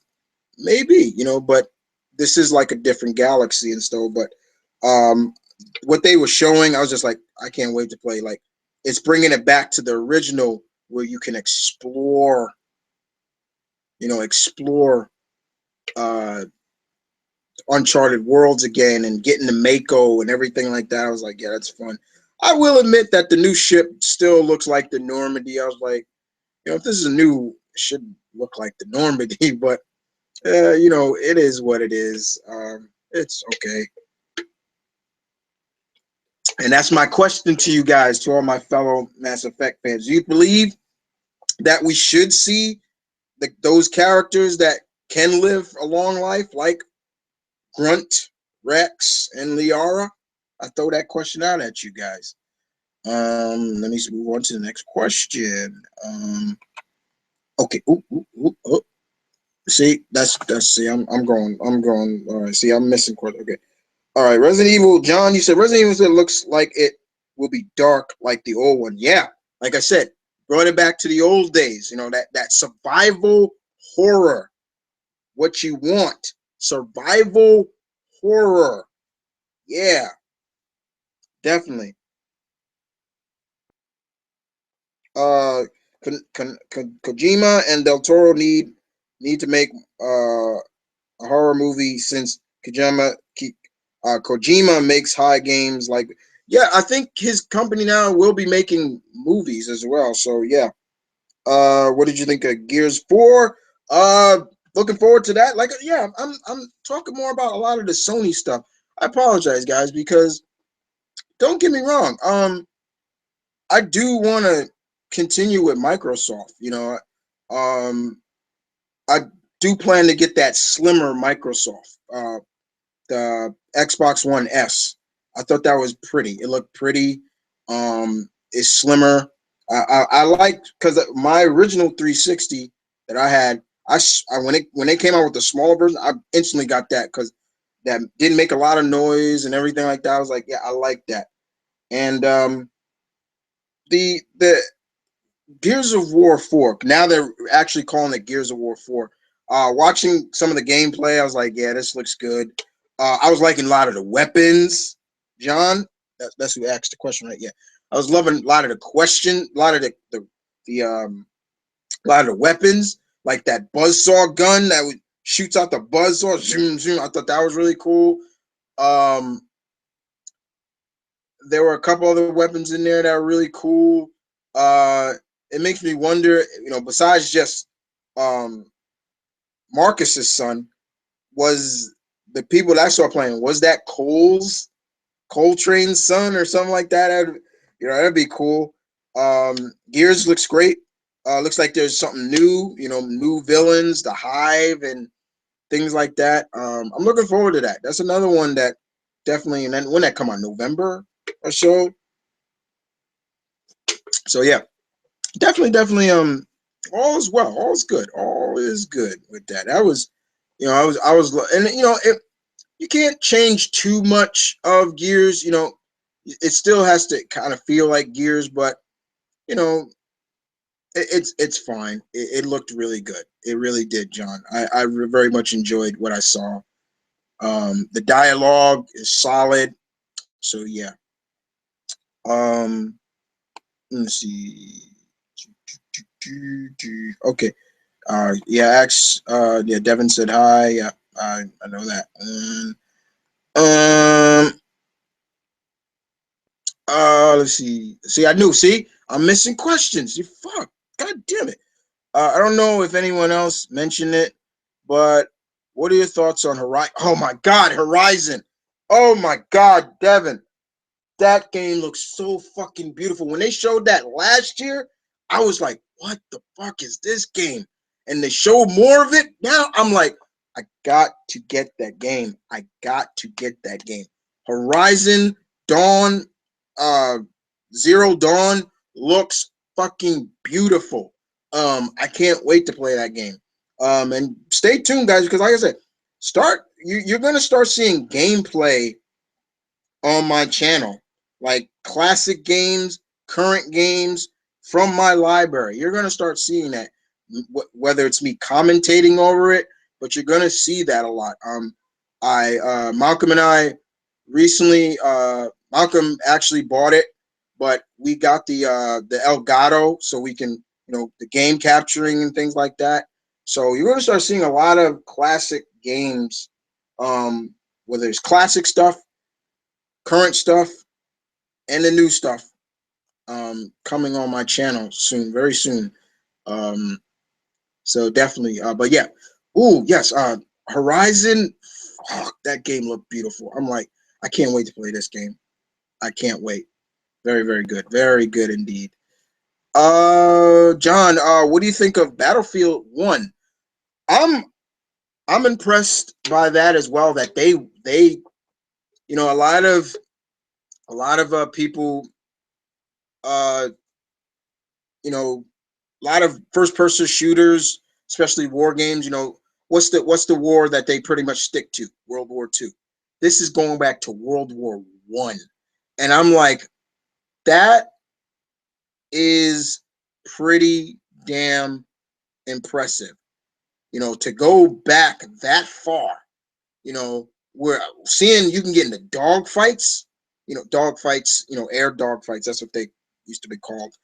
maybe, but this is like a different galaxy and stuff. But um, what they were showing, I was just like, I can't wait to play. Like, it's bringing it back to the original where you can explore uh, uncharted worlds again and getting the Mako and everything like that. I was like, yeah, that's fun. I will admit that the new ship still looks like the Normandy. I was like, if this is new, it should look like the Normandy, but it is what it is. It's okay. And that's my question to you guys, to all my fellow Mass Effect fans. Do you believe that we should see those characters that can live a long life, like Grunt, Rex, and Liara? I throw that question out at you guys. Let me move on to the next question. Okay. Ooh, ooh, ooh, ooh. See, that's see, I'm going. All right. See, I'm missing question. Okay. All right. Resident Evil, John. You said Resident Evil said looks like it will be dark like the old one. Yeah. Like I said, brought it back to the old days. That survival horror. What you want? Survival horror. Yeah, definitely. Uh, Kojima and Del Toro need to make a horror movie since Kojima makes high games. Like, yeah, I think his company now will be making movies as well. So yeah. What did you think of Gears 4? Uh, Looking forward to that. Like, yeah, I'm talking more about a lot of the Sony stuff. I apologize, guys, because don't get me wrong. I do want to continue with Microsoft. Um, I do plan to get that slimmer Microsoft, the Xbox One S. I thought that was pretty. It looked pretty. It's slimmer. I like because my original 360 that I had, when they came out with the smaller version, I instantly got that because that didn't make a lot of noise and everything like that. I was like, yeah, I like that. And the Gears of War 4. Now they're actually calling it Gears of War 4. Watching some of the gameplay, I was like, yeah, this looks good. I was liking a lot of the weapons. John, that's who asked the question, right? Yeah, I was loving a lot of the question, a lot of the a lot of the weapons, like that buzzsaw gun that shoots out the buzzsaw. Zoom, zoom. I thought that was really cool. Um, there were a couple other weapons in there that were really cool. Uh, it makes me wonder, besides just um, Marcus's son, was the people that I saw playing, was that Coltrane's son or something like that? That'd be cool. Gears looks great. Looks like there's something new, new villains, the Hive, and things like that. I'm looking forward to that. That's another one that definitely, and then when that come out, November or so. So yeah, definitely. All is well. All is good. All is good with that. That was, and you can't change too much of Gears. It still has to kind of feel like Gears, but you know, it's fine. It looked really good. It really did, John. I very much enjoyed what I saw. The dialogue is solid. So yeah. Um, let me see. Okay. Yeah, yeah, Devin said hi. Yeah, I know that. Um, let's see. See, I knew. See, I'm missing questions. You fuck. God damn it. I don't know if anyone else mentioned it, but what are your thoughts on Horizon? Oh my God, Horizon. Oh my God, Devin. That game looks so fucking beautiful. When they showed that last year, I was like, what the fuck is this game? And they showed more of it. Now I'm like, I got to get that game. I got to get that game. Horizon Dawn, uh, Zero Dawn looks fucking beautiful. I can't wait to play that game. And stay tuned, guys, because like I said, you're gonna start seeing gameplay on my channel, like classic games, current games from my library. You're going to start seeing that, whether it's me commentating over it, but you're going to see that a lot. Malcolm and I recently, Malcolm actually bought it, but we got the Elgato, so we can, the game capturing and things like that. So you're going to start seeing a lot of classic games, whether it's classic stuff, current stuff, and the new stuff coming on my channel soon, very soon. Um, so definitely, but yeah. Ooh, yes. Horizon. Oh, that game looked beautiful. I'm like, I can't wait to play this game. I can't wait. Very, very good. Very good indeed. John, what do you think of Battlefield 1? I'm I'm impressed by that as well. That they a lot of people uh you know a lot of first person shooters, especially war games. What's the war that they pretty much stick to? World War II. This is going back to World War I, and I'm like, that is pretty damn impressive. To go back that far. We're seeing you can get into dog fights. Dog fights. Air dog fights. That's what they used to be called.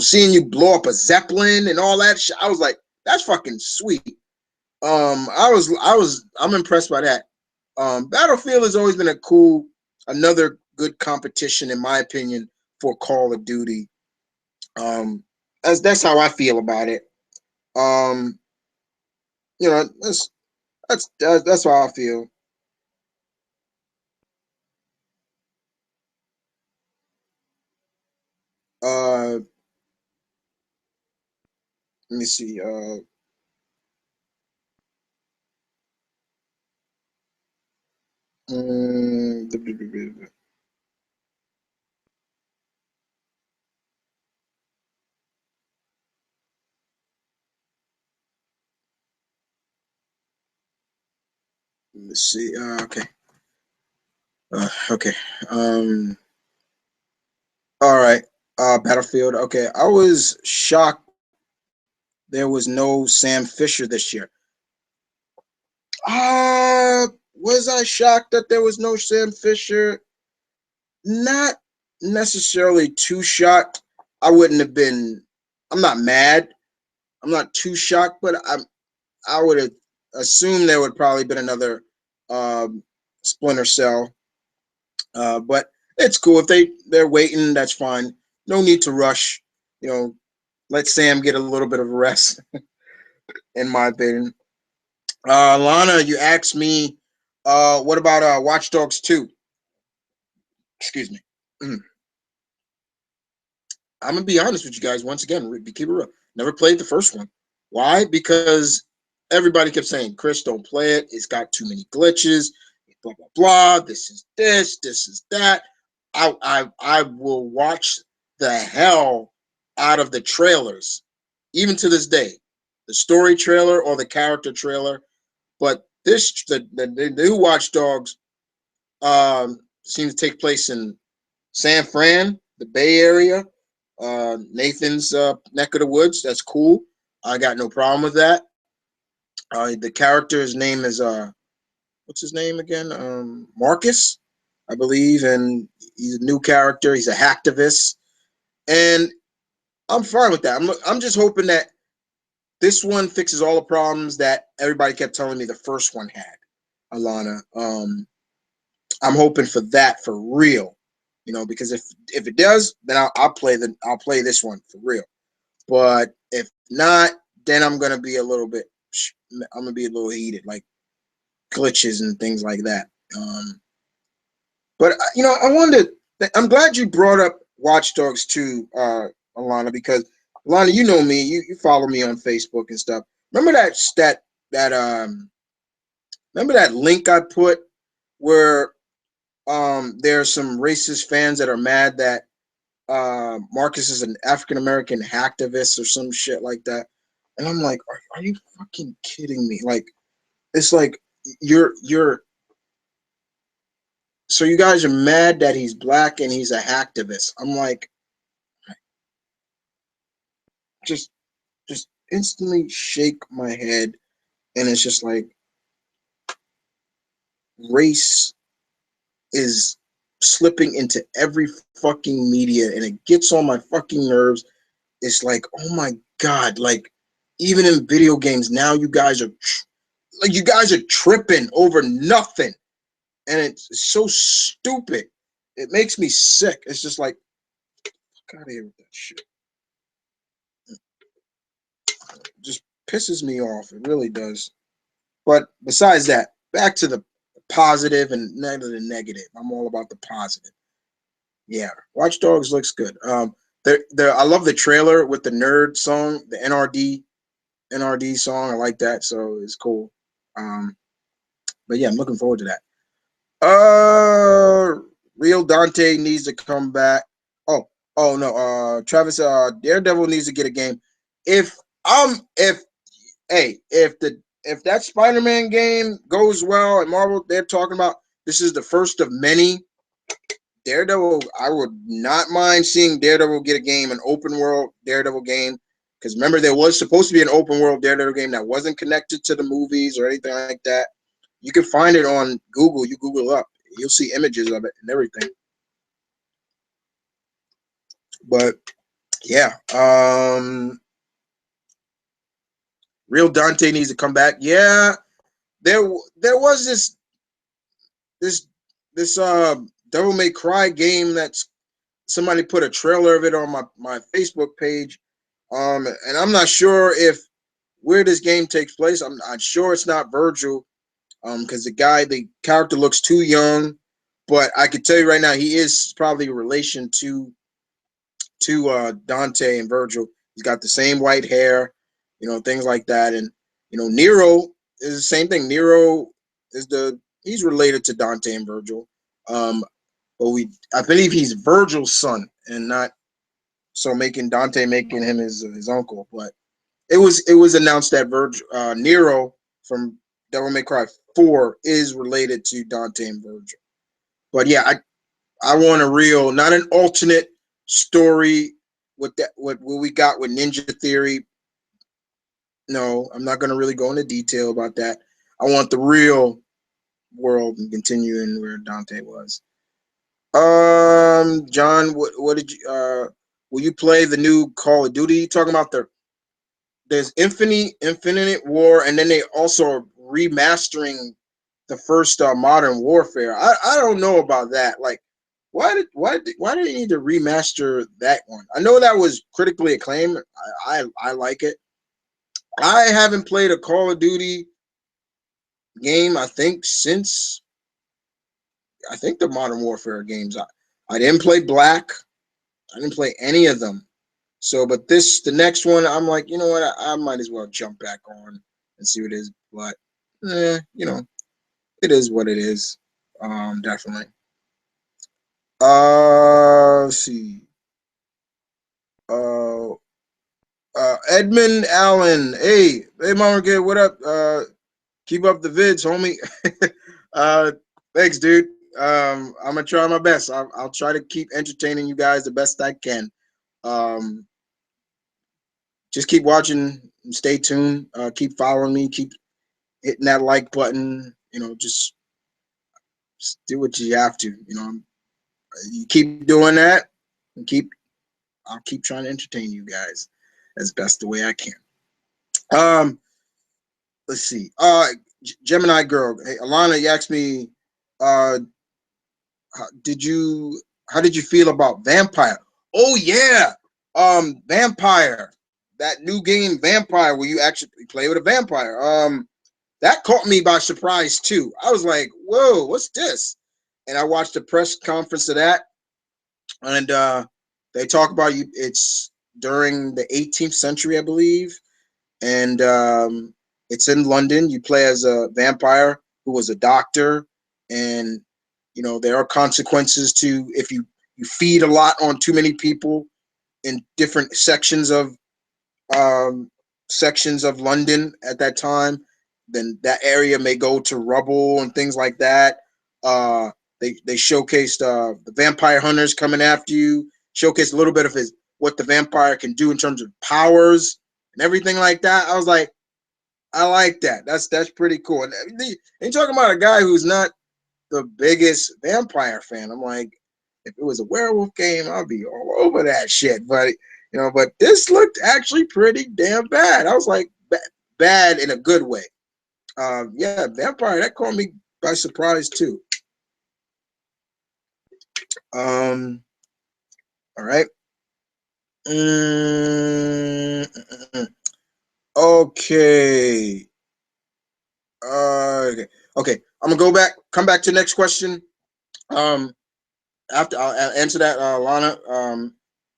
Seeing you blow up a zeppelin and all that shit. I was like, that's fucking sweet. I'm impressed by that. Battlefield has always been another good competition in my opinion for Call of Duty. Um, that's how I feel about it. Um, that's how I feel. Uh, Let me see. Mm, let's see. Okay. Okay. Um. All right. Battlefield. Okay. I was shocked there was no Sam Fisher this year. Was I shocked that there was no Sam Fisher? Not necessarily too shocked. I wouldn't have been. I'm not mad. I'm not too shocked, but I would have assumed there would probably been another um, Splinter Cell. But it's cool if they're waiting. That's fine. No need to rush. You know, let Sam get a little bit of rest. In my opinion. Lana, you asked me, what about Watch Dogs 2? Excuse me. Mm. I'm gonna be honest with you guys once again. Keep it real. Never played the first one. Why? Because everybody kept saying, "Chris, don't play it. It's got too many glitches. Blah blah blah. This is this. This is that." I will watch the hell out of the trailers, even to this day, the story trailer or the character trailer. But the new Watch Dogs seems to take place in San Fran, the Bay Area, Nathan's neck of the woods. That's cool. I got no problem with that. The character's name is what's his name again? Marcus, I believe, and he's a new character. He's a hacktivist, and I'm fine with that. I'm just hoping that this one fixes all the problems that everybody kept telling me the first one had. Alana, I'm hoping for that for real. Because if it does, then I'll play this one for real. But if not, then I'm gonna be a little heated, like glitches and things like that. But I wanted I'm glad you brought up Watch Dogs 2, Alana, because Alana, you know me, you follow me on Facebook and stuff. Remember that remember that link I put where there's some racist fans that are mad that Marcus is an African American hacktivist or some shit like that. And I'm like, are you fucking kidding me? Like, it's like you're so you guys are mad that he's black and he's a hacktivist. I'm like, just just instantly shake my head, and it's just like race is slipping into every fucking media, and it gets on my fucking nerves. It's like, oh my god, like even in video games now, you guys are tripping over nothing, and it's so stupid. it makes me sick. It's just like, get out of here with that shit. It just pisses me off. It really does. But besides that, back to the positive and none of the negative. I'm all about the positive. Yeah, Watch Dogs looks good. I love the trailer with the nerd song, the NRD song. I like that, so it's cool. But yeah, I'm looking forward to that. Real Dante needs to come back. Oh, oh no. Travis. Daredevil needs to get a game. If if if that Spider-Man game goes well and Marvel, they're talking about this is the first of many. Daredevil, I would not mind seeing Daredevil get a game, an open world Daredevil game. Because remember, there was supposed to be an open world Daredevil game that wasn't connected to the movies or anything like that. You can find it on Google. You Google up, you'll see images of it and everything. But yeah, Real Dante needs to come back. Yeah, there there was this this Devil May Cry game that's somebody put a trailer of it on my Facebook page. And I'm not sure if where this game takes place. I'm sure it's not Virgil, because the character looks too young. But I can tell you right now, he is probably a relation to Dante and Virgil. He's got the same white hair, things like that. And Nero is the same thing. Nero he's related to Dante and Virgil. But I believe he's Virgil's son and not so making him his uncle. But it was announced that Nero from Devil May Cry 4 is related to Dante and Virgil. But yeah, I want a real, not an alternate story with that what we got with Ninja Theory. No, I'm not going to really go into detail about that. I want the real world and continuing where Dante was. John, what did you will you play the new Call of Duty? You talking about there's Infinite War, and then they also are remastering the first Modern Warfare. I don't know about that. Like, why did they need to remaster that one? I know that was critically acclaimed. I like it. I haven't played a Call of Duty game. I think the Modern Warfare games. I didn't play Black. I didn't play any of them. So, but the next one, I'm like, you know what? I might as well jump back on and see what it is. But, it is what it is. Definitely. Let's see. Uh, Edmund Allen. Hey, Mama Kid, what up? Keep up the vids, homie. uh, Thanks, dude. I'm gonna try my best. I'll try to keep entertaining you guys the best I can. Um, just keep watching. Stay tuned. Keep following me. Keep hitting that like button. Just do what you have to. You keep doing that, and I'll keep trying to entertain you guys as best the way I can. Um, let's see. Gemini girl. Hey, Alana, you asked me, uh, how did you how did you feel about Vampire? Oh yeah, Vampire. That new game, Vampire, where you actually play with a vampire. That caught me by surprise too. I was like, "Whoa, what's this?" And I watched the press conference of that, and they talk about you. It's during the 18th century, I believe, and it's in London. You play as a vampire who was a doctor, and there are consequences to if you feed a lot on too many people in different um, sections of London at that time. Then that area may go to rubble and things like that. Uh, they showcased the vampire hunters coming after you. Showcased a little bit of his what the vampire can do in terms of powers and everything like that. I was like, I like that. That's pretty cool. And you're talking about a guy who's not the biggest vampire fan. I'm like, if it was a werewolf game, I'd be all over that shit. But this looked actually pretty damn bad. I was like, bad in a good way. Yeah, vampire that caught me by surprise too. All right. Mm, mm, mm. Okay. Okay. Okay. I'm gonna come back to the next question. Um, after I'll answer that, Lana.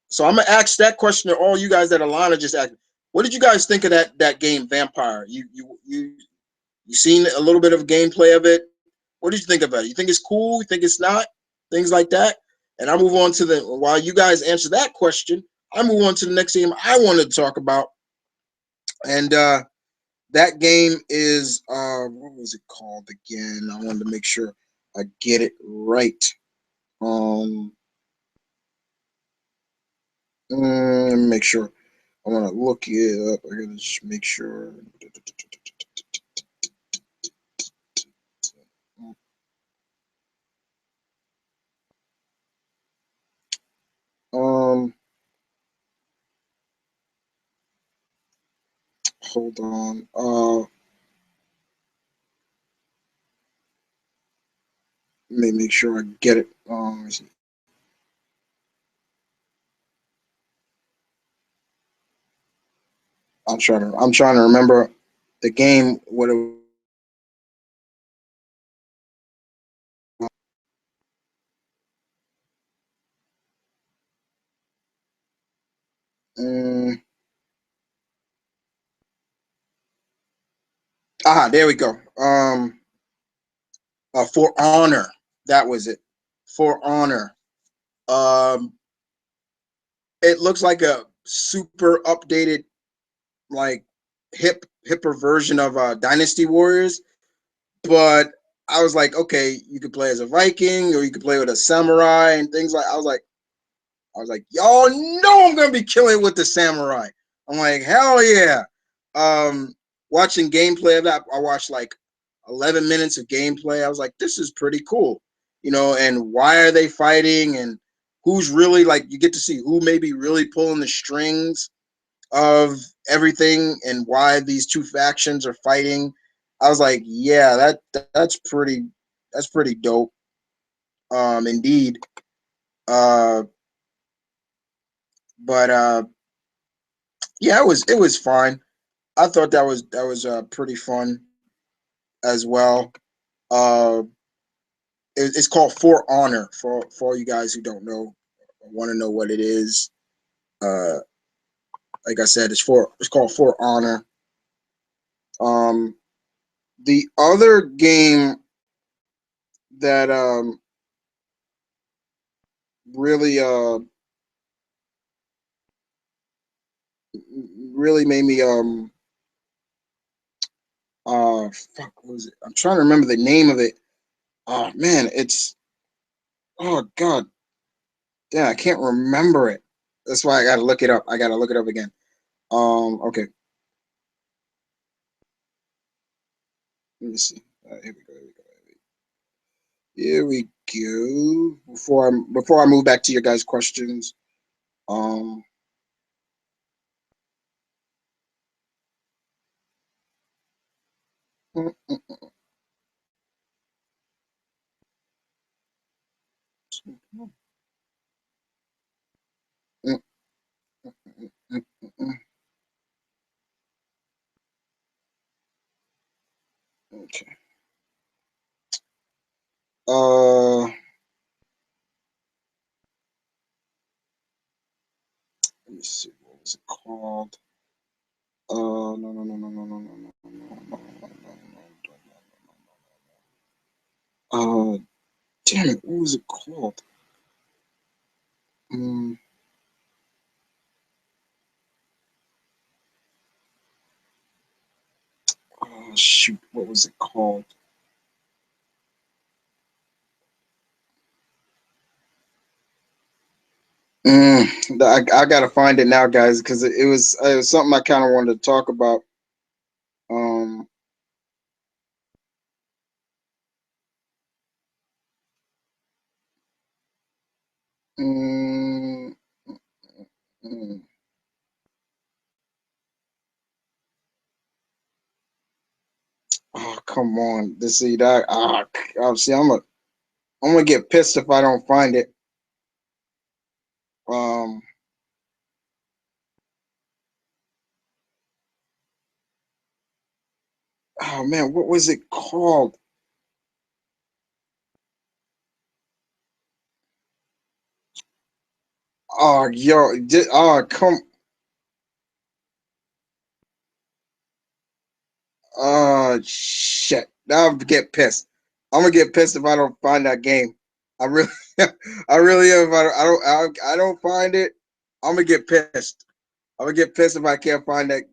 So I'm gonna ask that question to all you guys that Alana just asked. What did you guys think of that game, Vampire? You seen a little bit of gameplay of it. What did you think about it? You think it's cool? You think it's not? Things like that. And I move on to the while you guys answer that question, I move on to the next game I wanted to talk about, and that game is what was it called again? I wanted to make sure I get it right. Um, make sure. I want to look it up. I gotta just make sure. Um, hold on. Let me make sure I get it. I'm trying to remember the game. What it um, there we go. For Honor. That was it. For Honor. Um, it looks like a super updated, like hipper version of Dynasty Warriors. But I was like, okay, you could play as a Viking or you could play with a samurai and things like. I was like, y'all know I'm gonna be killing with the samurai. I'm like, hell yeah. Um, Watching gameplay of that, I watched like 11 minutes of gameplay. I was like, this is pretty cool, And why are they fighting? And who's really like? You get to see who may be really pulling the strings of everything and why these two factions are fighting. I was like, yeah, that's pretty dope. Indeed. Uh, but yeah, it was fine. I thought that was pretty fun as well. Uh, it's called For Honor for all you guys who don't know, want to know what it is. Uh, like I said, it's called For Honor. Um, the other game that really really made me fuck, what was it? I'm trying to remember the name of it. Oh man, oh god, yeah, I can't remember it. That's why I gotta look it up. I gotta look it up again. Okay, let me see. Here we go. Here we go. Before I move back to your guys' questions, um, mm, mm, mm, mm, mm, okay. Let me see. What was it called? No, no, no, no, no, no, no, no, no, no, no, no, no. Damn it. What was it called? Mm, shoot. What was it called? I gotta find it now, guys, because it was something I kind of wanted to talk about. Um, mm, mm. Oh, come on. This see that. See, I'm gonna get pissed if I don't find it. Um, oh man, what was it called? Oh, yo, oh, come, oh shit. Now I'm gonna get pissed. I'm gonna get pissed if I don't find that game. I really, I really am. If I don't find it, I'm gonna get pissed. I'm gonna get pissed if I can't find that.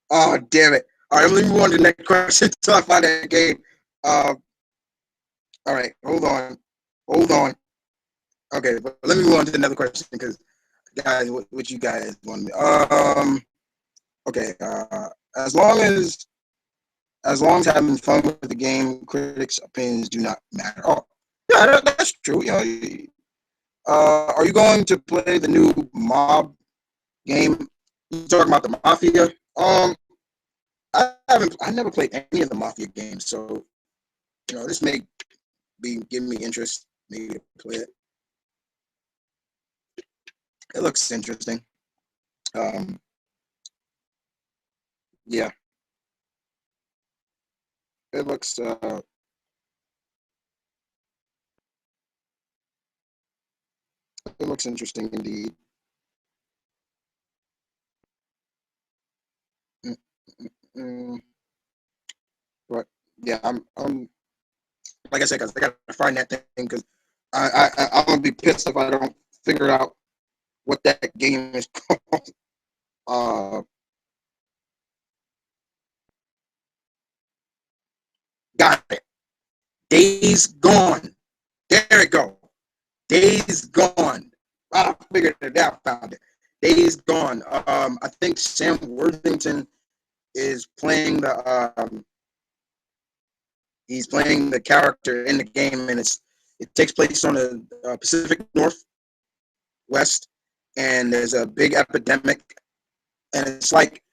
Oh, damn it! All right, let me move on to the next question until I find that game. Uh, all right, hold on. Okay, but let me move on to another question because guys, what you guys want me? Okay. As long as having fun with the game, critics' opinions do not matter. Oh, yeah, that's true. You know, are you going to play the new mob game? You talking about the Mafia? I never played any of the Mafia games, so this may be giving me interest maybe to play it. It looks interesting. Um, yeah, it looks interesting indeed. Mm, mm, mm. But yeah, I'm like I said, because I gotta find that thing because I'm gonna be pissed if I don't figure out what that game is called. Uh, got it. Days Gone. There it go. Days Gone. I figured it out. Found it. Days Gone. I think Sam Worthington is playing he's playing the character in the game, and it takes place on the Pacific Northwest, and there's a big epidemic, and it's like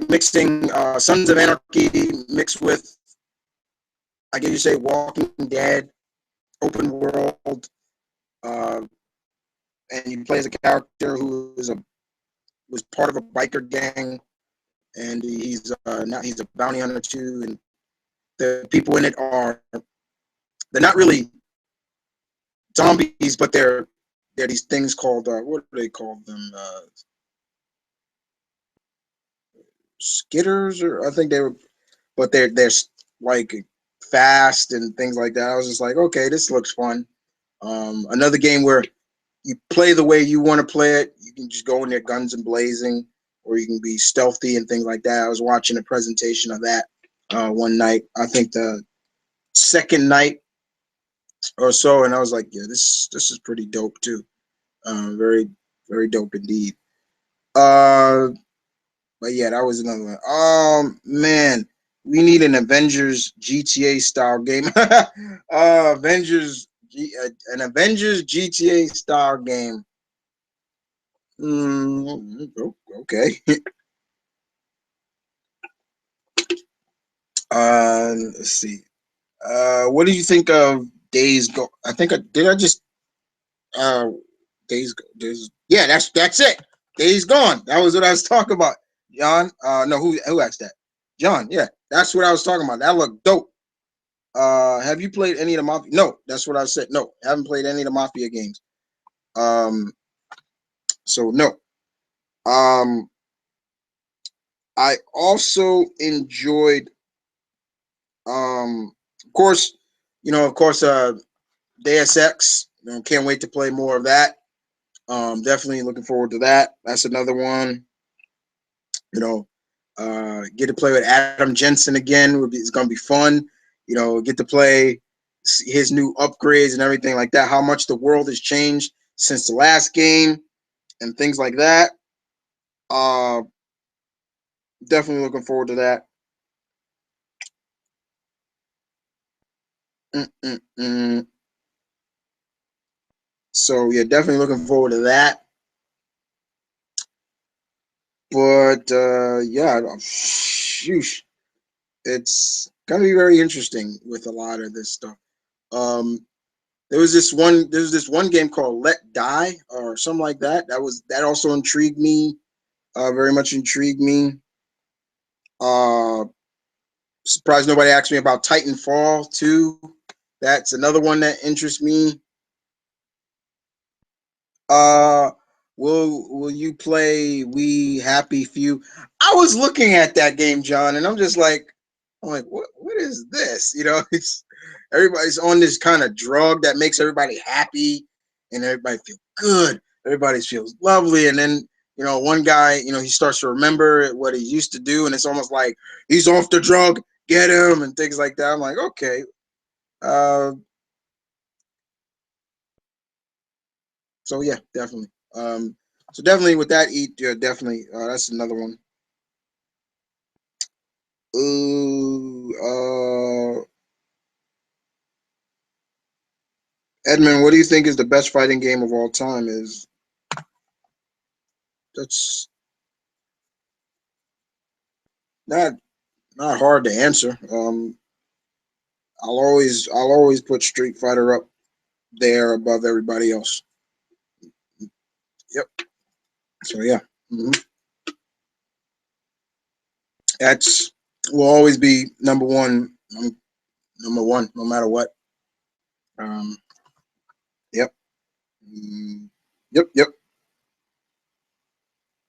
mixing Sons of Anarchy mixed with, I guess you say, Walking Dead, open world, uh, and you play as a character who was part of a biker gang, and he's now he's a bounty hunter too, and the people in it they're not really zombies, but they're these things called what do they call them? Skitters, or I think they were, but they're like fast and things like that. I was just like, okay, this looks fun. Another game where you play the way you want to play it. You can just go in there guns and blazing, or you can be stealthy and things like that. I was watching a presentation of that one night. I think the second night or so, and I was like, yeah, this is pretty dope too. Very very dope indeed. Uh, but yeah, that was another one. Man, we need an Avengers GTA style game. An Avengers GTA style game. Okay. Let's see. What do you think of Days Go? I think I did. I just uh, Days Go. Yeah, that's it. Days Gone. That was what I was talking about. John. No, who asked that? John. Yeah, that's what I was talking about. That looked dope. Have you played any of the Mafia? No, that's what I said. No, haven't played any of the Mafia games. Um, so no. Um, I also enjoyed, of course, Deus Ex. Can't wait to play more of that. Definitely looking forward to that. That's another one. You know, get to play with Adam Jensen again. It's gonna be fun. Get to play his new upgrades and everything like that. How much the world has changed since the last game and things like that. Uh, Definitely looking forward to that. Mm-mm-mm. So yeah, definitely looking forward to that. But yeah, sheesh, it's gonna be very interesting with a lot of this stuff. Um, There was this one game called Let Die or something like that. That also intrigued me. Very much intrigued me. Uh, Surprised nobody asked me about Titanfall 2. That's another one that interests me. Uh, will you play We Happy Few? I was looking at that game, John, and I'm like, what is this? It's everybody's on this kind of drug that makes everybody happy and everybody feel good. Everybody feels lovely, and then one guy, he starts to remember what he used to do, and it's almost like he's off the drug, get him, and things like that. I'm like, okay. Uh, so yeah, definitely. So definitely with that, eat, yeah, definitely. That's another one. Ooh, Edmund, what do you think is the best fighting game of all time? That's not not hard to answer. I'll always put Street Fighter up there above everybody else. Yep. So yeah, hmm that's will always be number one. Number one, no matter what. Um, yep. Mm, yep. Yep.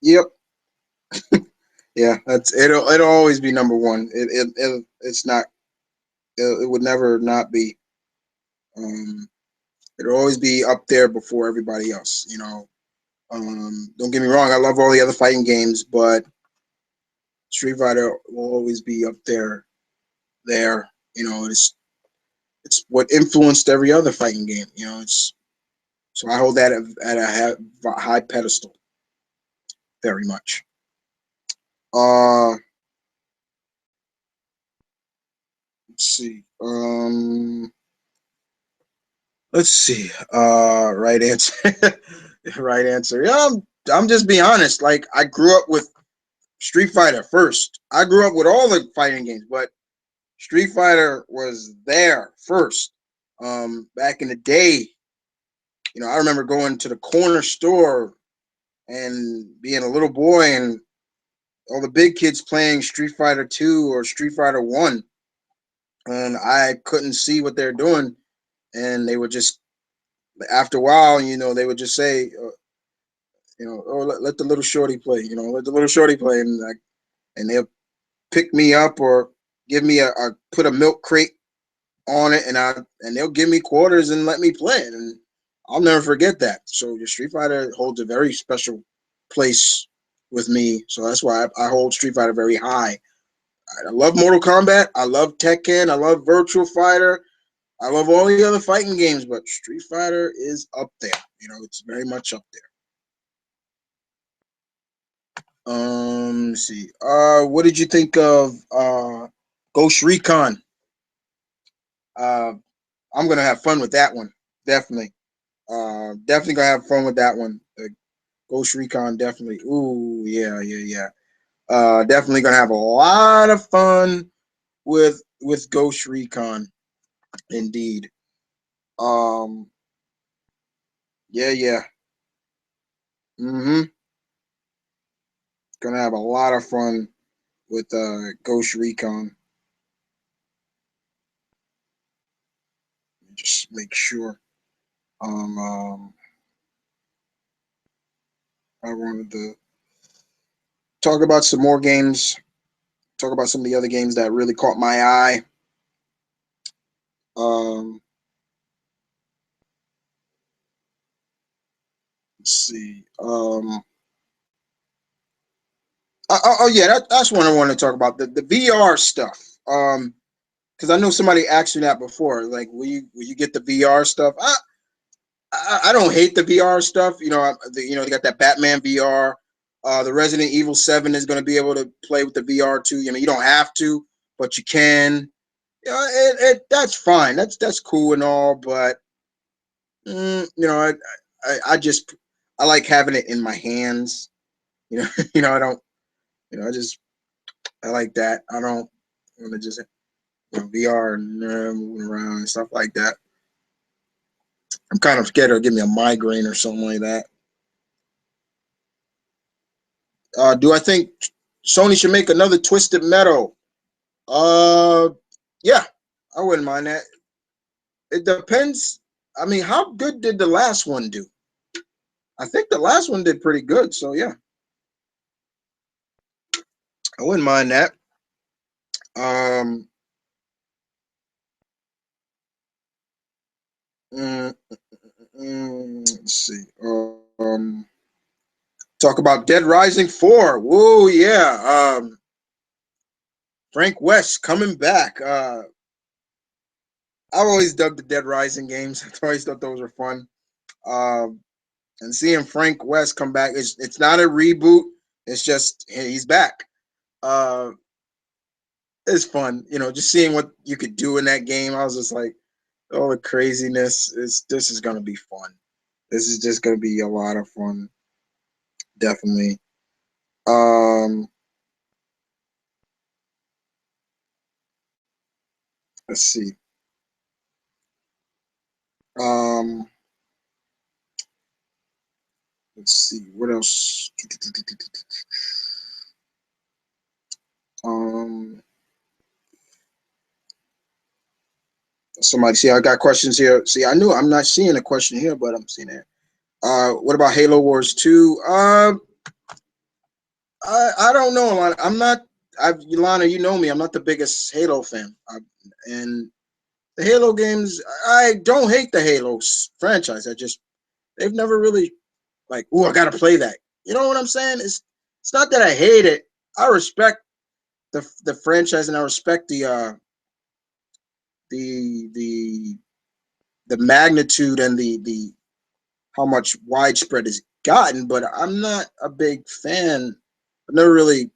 Yep. Yeah. It'll always be number one. It's not. It would never not be. Um, it'll always be up there before everybody else. Don't get me wrong. I love all the other fighting games, but Street Fighter will always be up there. There, it's what influenced every other fighting game. It's so I hold that at a high pedestal, very much. Uh, let's see. Let's see. Right answer. Right answer. Yeah, I'm just being honest. Like I grew up with Street Fighter first. I grew up with all the fighting games, but Street Fighter was there first. Back in the day, I remember going to the corner store and being a little boy and all the big kids playing Street Fighter 2 or Street Fighter 1, and I couldn't see what they're doing, and they would just after a while, they would just say, oh, let the little shorty play, let the little shorty play, and they'll pick me up or give me a put a milk crate on it, and they'll give me quarters and let me play it, and I'll never forget that. So the Street Fighter holds a very special place with me. So that's why I hold Street Fighter very high. I love Mortal Kombat. I love Tekken. I love Virtual Fighter. I love all the other fighting games, but Street Fighter is up there. It's very much up there. Let's see. What did you think of Ghost Recon? Uh, I'm gonna have fun with that one. Definitely. Definitely gonna have fun with that one. Ghost Recon, definitely. Ooh, yeah, yeah, yeah. Definitely gonna have a lot of fun with Ghost Recon, indeed. Um, yeah, yeah. Mm-hmm. Gonna have a lot of fun with Ghost Recon. Just make sure. Um, I wanted to talk about some more games. Talk about some of the other games that really caught my eye. Um, let's see. Oh yeah, that's what I want to talk about the VR stuff. Because I know somebody asked me that before. Like, will you get the VR stuff? I don't hate the VR stuff. They got that Batman VR. The Resident Evil 7 is going to be able to play with the VR too. You don't have to, but you can. That's fine. That's cool and all, but I just I like having it in my hands. I don't. I just I like that. I don't want to just VR and moving around and stuff like that. I'm kind of scared it'll give me a migraine or something like that. Do I think Sony should make another Twisted Metal? Uh, yeah, I wouldn't mind that. It depends. I mean, how good did the last one do? I think the last one did pretty good. So yeah, I wouldn't mind that. Um, mm, let's see. Talk about Dead Rising 4. Whoa, yeah. Frank West coming back. I've always dug the Dead Rising games. I always thought those were fun. Um, and seeing Frank West come back, it's not a reboot. It's just he's back. Uh, it's fun, just seeing what you could do in that game. I was just like, oh, the craziness is this is gonna be fun. This is just gonna be a lot of fun, definitely. Um, let's see. Um, let's see what else. Um, somebody see I got questions here. See, I knew I'm not seeing a question here, but I'm seeing it. What about Halo Wars 2? I don't know, Alana. I'm not. Alana, you know me. I'm not the biggest Halo fan. And the Halo games, I don't hate the Halo franchise. They've never really like, oh, I gotta play that. You know what I'm saying? It's not that I hate it. I respect the franchise and I respect the the the magnitude and the how much widespread it's gotten, but I'm not a big fan. I've never really,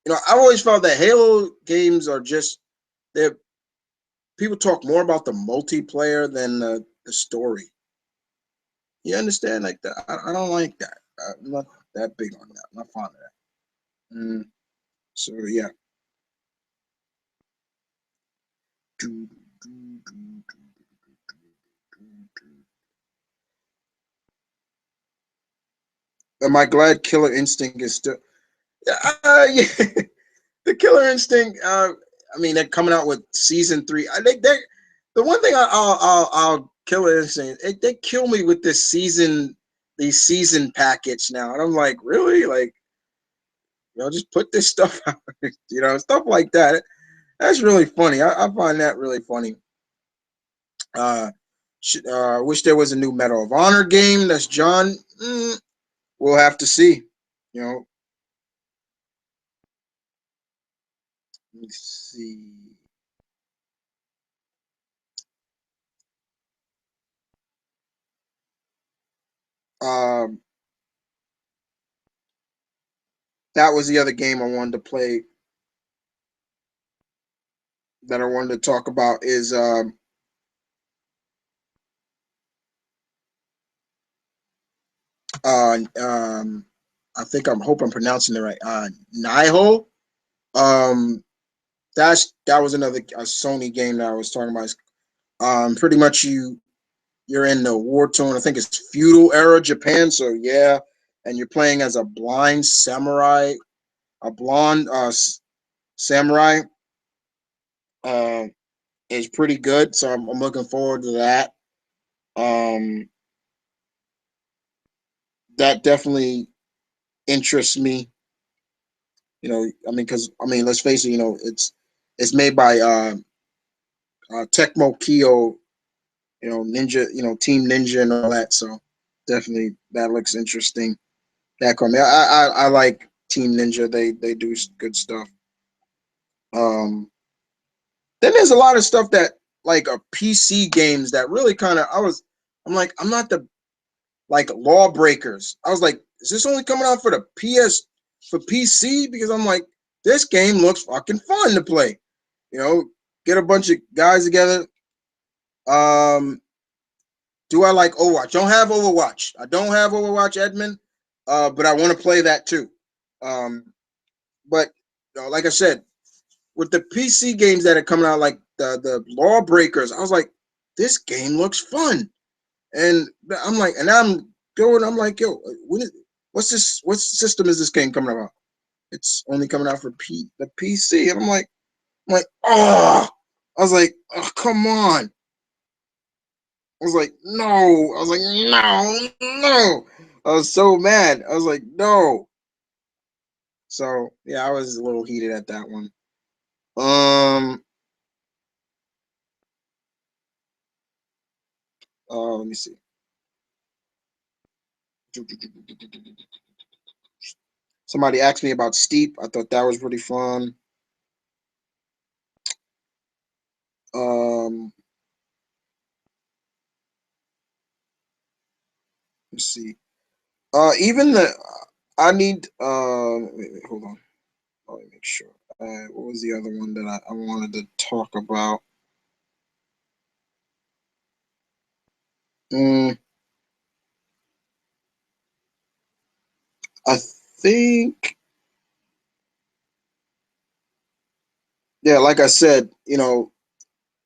I've always felt that Halo games are just they're people talk more about the multiplayer than the story. You understand? Like that, I don't like that. I'm not that big on that. I'm not fond of that. So yeah. Am I glad Killer Instinct is still? Yeah, the Killer Instinct. I mean, they're coming out with season 3. I think they. The one thing I'll Killer Instinct. They kill me with these season packets now, and I'm like, really, like, just put this stuff out, stuff like that. That's really funny. I find that really funny. Uh, wish there was a new Medal of Honor game. That's John. We'll have to see. You know, let me see. Um, that was the other game I wanted to play that I wanted to talk about is uh um I think I'm hope I'm pronouncing it right. Nihil. Um, that was another Sony game that I was talking about. Pretty much you're in the war torn. I think it's feudal era Japan. So yeah, and you're playing as a blind samurai, a blonde samurai. Uh, is pretty good. So I'm looking forward to that. Um, that definitely interests me. I mean, because I mean, let's face it. It's made by Tecmo Kyo. Ninja. Team Ninja and all that. So definitely that looks interesting. That coming. I like Team Ninja. They do good stuff. Um, then there's a lot of stuff that like PC games that really kind of I'm like I'm not the like Lawbreakers. I was like, is this only coming out for the for PC? Because I'm like, this game looks fucking fun to play. You know, get a bunch of guys together. Um, do I like Overwatch? Don't have Overwatch. I don't have Overwatch, Edmund. But I want to play that too. Um, but like I said, with the PC games that are coming out, like the Lawbreakers, I was like, this game looks fun. And I'm like, and I'm going, I'm like, yo, what's this? What system is this game coming out? It's only coming out for the PC. And oh, I was like, oh, come on. I was like, no. I was like, no, no. I was so mad. I was like, no. So yeah, I was a little heated at that one. Um, let me see. Somebody asked me about Steep. I thought that was pretty fun. Um, let's see. Even the I need. Wait, hold on. Let me make sure. What was the other one that I wanted to talk about? Mm, I think, yeah, like I said,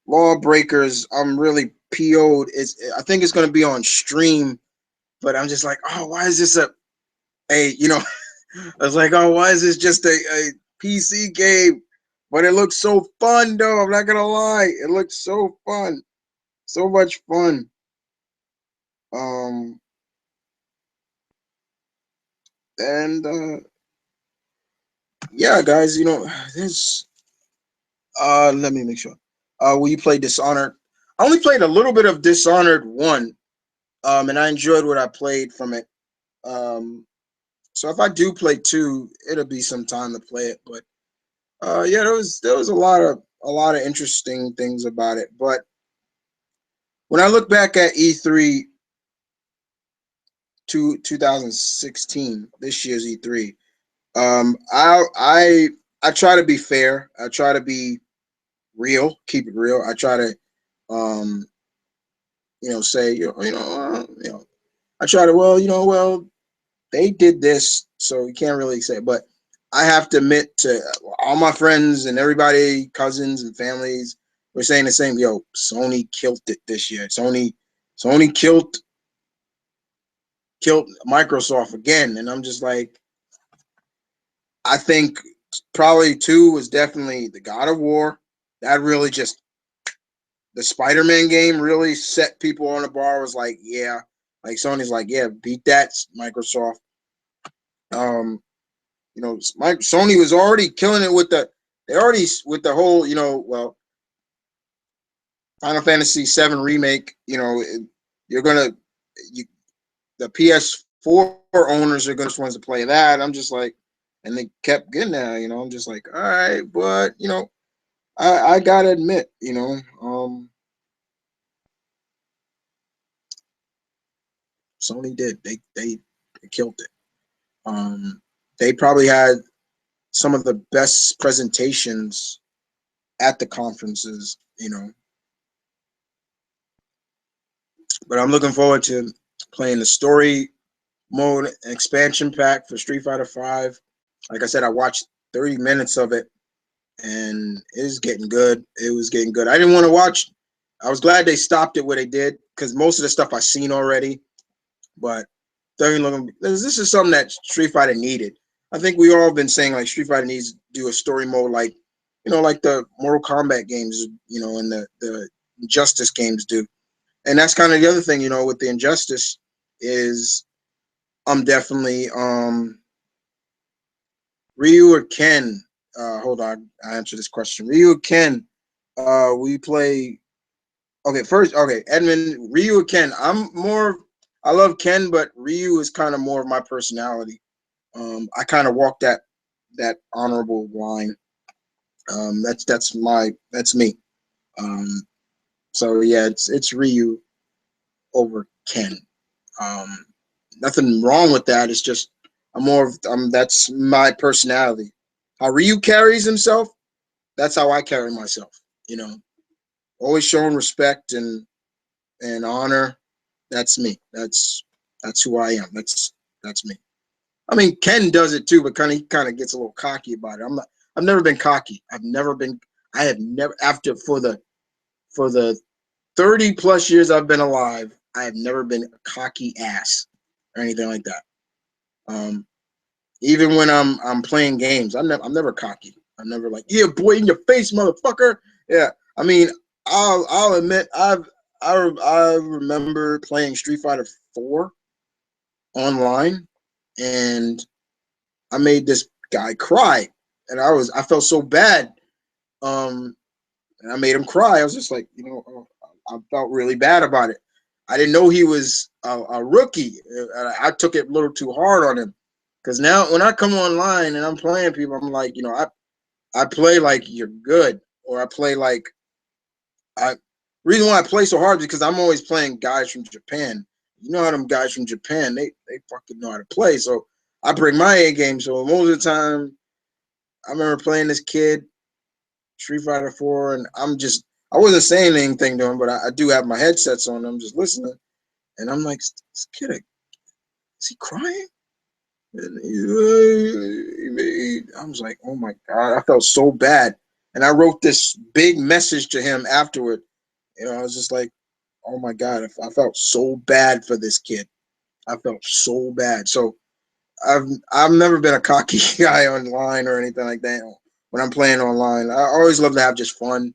Lawbreakers. I'm really PO'd. I think it's going to be on stream, but I'm just like, oh, why is this I was like, oh, why is this just a PC game? But it looks so fun, though. I'm not gonna lie, it looks so fun, so much fun. Um, and yeah, guys, this. Let me make sure. Will you play Dishonored? I only played a little bit of Dishonored 1, and I enjoyed what I played from it. Um, so if I do play 2, it'll be some time to play it. But yeah, there was a lot of interesting things about it. But when I look back at E3 2016, this year's E3, I try to be fair. I try to be real, keep it real. I try to um, say I try to they did this, so you can't really say. But I have to admit to all my friends and everybody, cousins and families, we're saying the same. Yo, Sony killed it this year. Sony killed Microsoft again, and I'm just like, I think probably 2 was definitely the God of War. That really just the Spider-Man game really set people on the bar. Was like, yeah, like Sony's like, yeah, beat that Microsoft. Um, Sony was already killing it with they already with the whole, Final Fantasy VII remake. You're gonna you, the PS4 owners are gonna be ones to play that. I'm just like, and they kept getting that. I'm just like, all right, but I gotta admit, Sony did they killed it. They probably had some of the best presentations at the conferences, but I'm looking forward to playing the story mode expansion pack for Street Fighter V. Like I said, I watched 30 minutes of it, and it was getting good. It was getting good. I didn't want to watch. I was glad they stopped it where they did, because most of the stuff I've seen already. But this is something that Street Fighter needed. I think we all been saying like Street Fighter needs to do a story mode like, like the Mortal Kombat games, and the Injustice games do. And that's kind of the other thing, with the Injustice is I'm definitely Ryu or Ken. Hold on, I answer this question. Ryu or Ken. We play. Okay, first. Okay, Edmund. Ryu or Ken. I love Ken, but Ryu is kind of more of my personality. I kind of walk that honorable line. That's me. Um, so yeah, it's Ryu over Ken. Um, Nothing wrong with that. It's just that's my personality. How Ryu carries himself, that's how I carry myself. You know, Always showing respect and honor. That's me. That's who I am. That's me. I mean, Ken does it too, but he kind of gets a little cocky about it. I'm not. I've never been cocky. I've never been. I have never after for the 30 plus years I've been alive, I have never been a cocky ass or anything like that. Um, Even when I'm playing games, I'm never cocky. I'm never like, yeah, boy, in your face, motherfucker. Yeah, I mean, I'll admit I remember playing Street Fighter 4 online, and I made this guy cry, and I felt so bad. Um, and I made him cry. I was just like, I felt really bad about it. I didn't know he was a rookie. I took it a little too hard on him because now when I come online and I'm playing people, I'm like, I play like you're good, or I play like I. Reason why I play so hard is because I'm always playing guys from Japan. You know how them guys from Japan they fucking know how to play. So I bring my A game. So most of the time, I remember playing this kid Street Fighter 4, and I wasn't saying anything to him, but I do have my headsets on. I'm just listening, and I'm like, this kid, is he crying? And I was like, oh my god, I felt so bad, and I wrote this big message to him afterward. I was just like, oh my god, I felt so bad for this kid. I felt so bad. So I've never been a cocky guy online or anything like that. When I'm playing online, I always love to have just fun,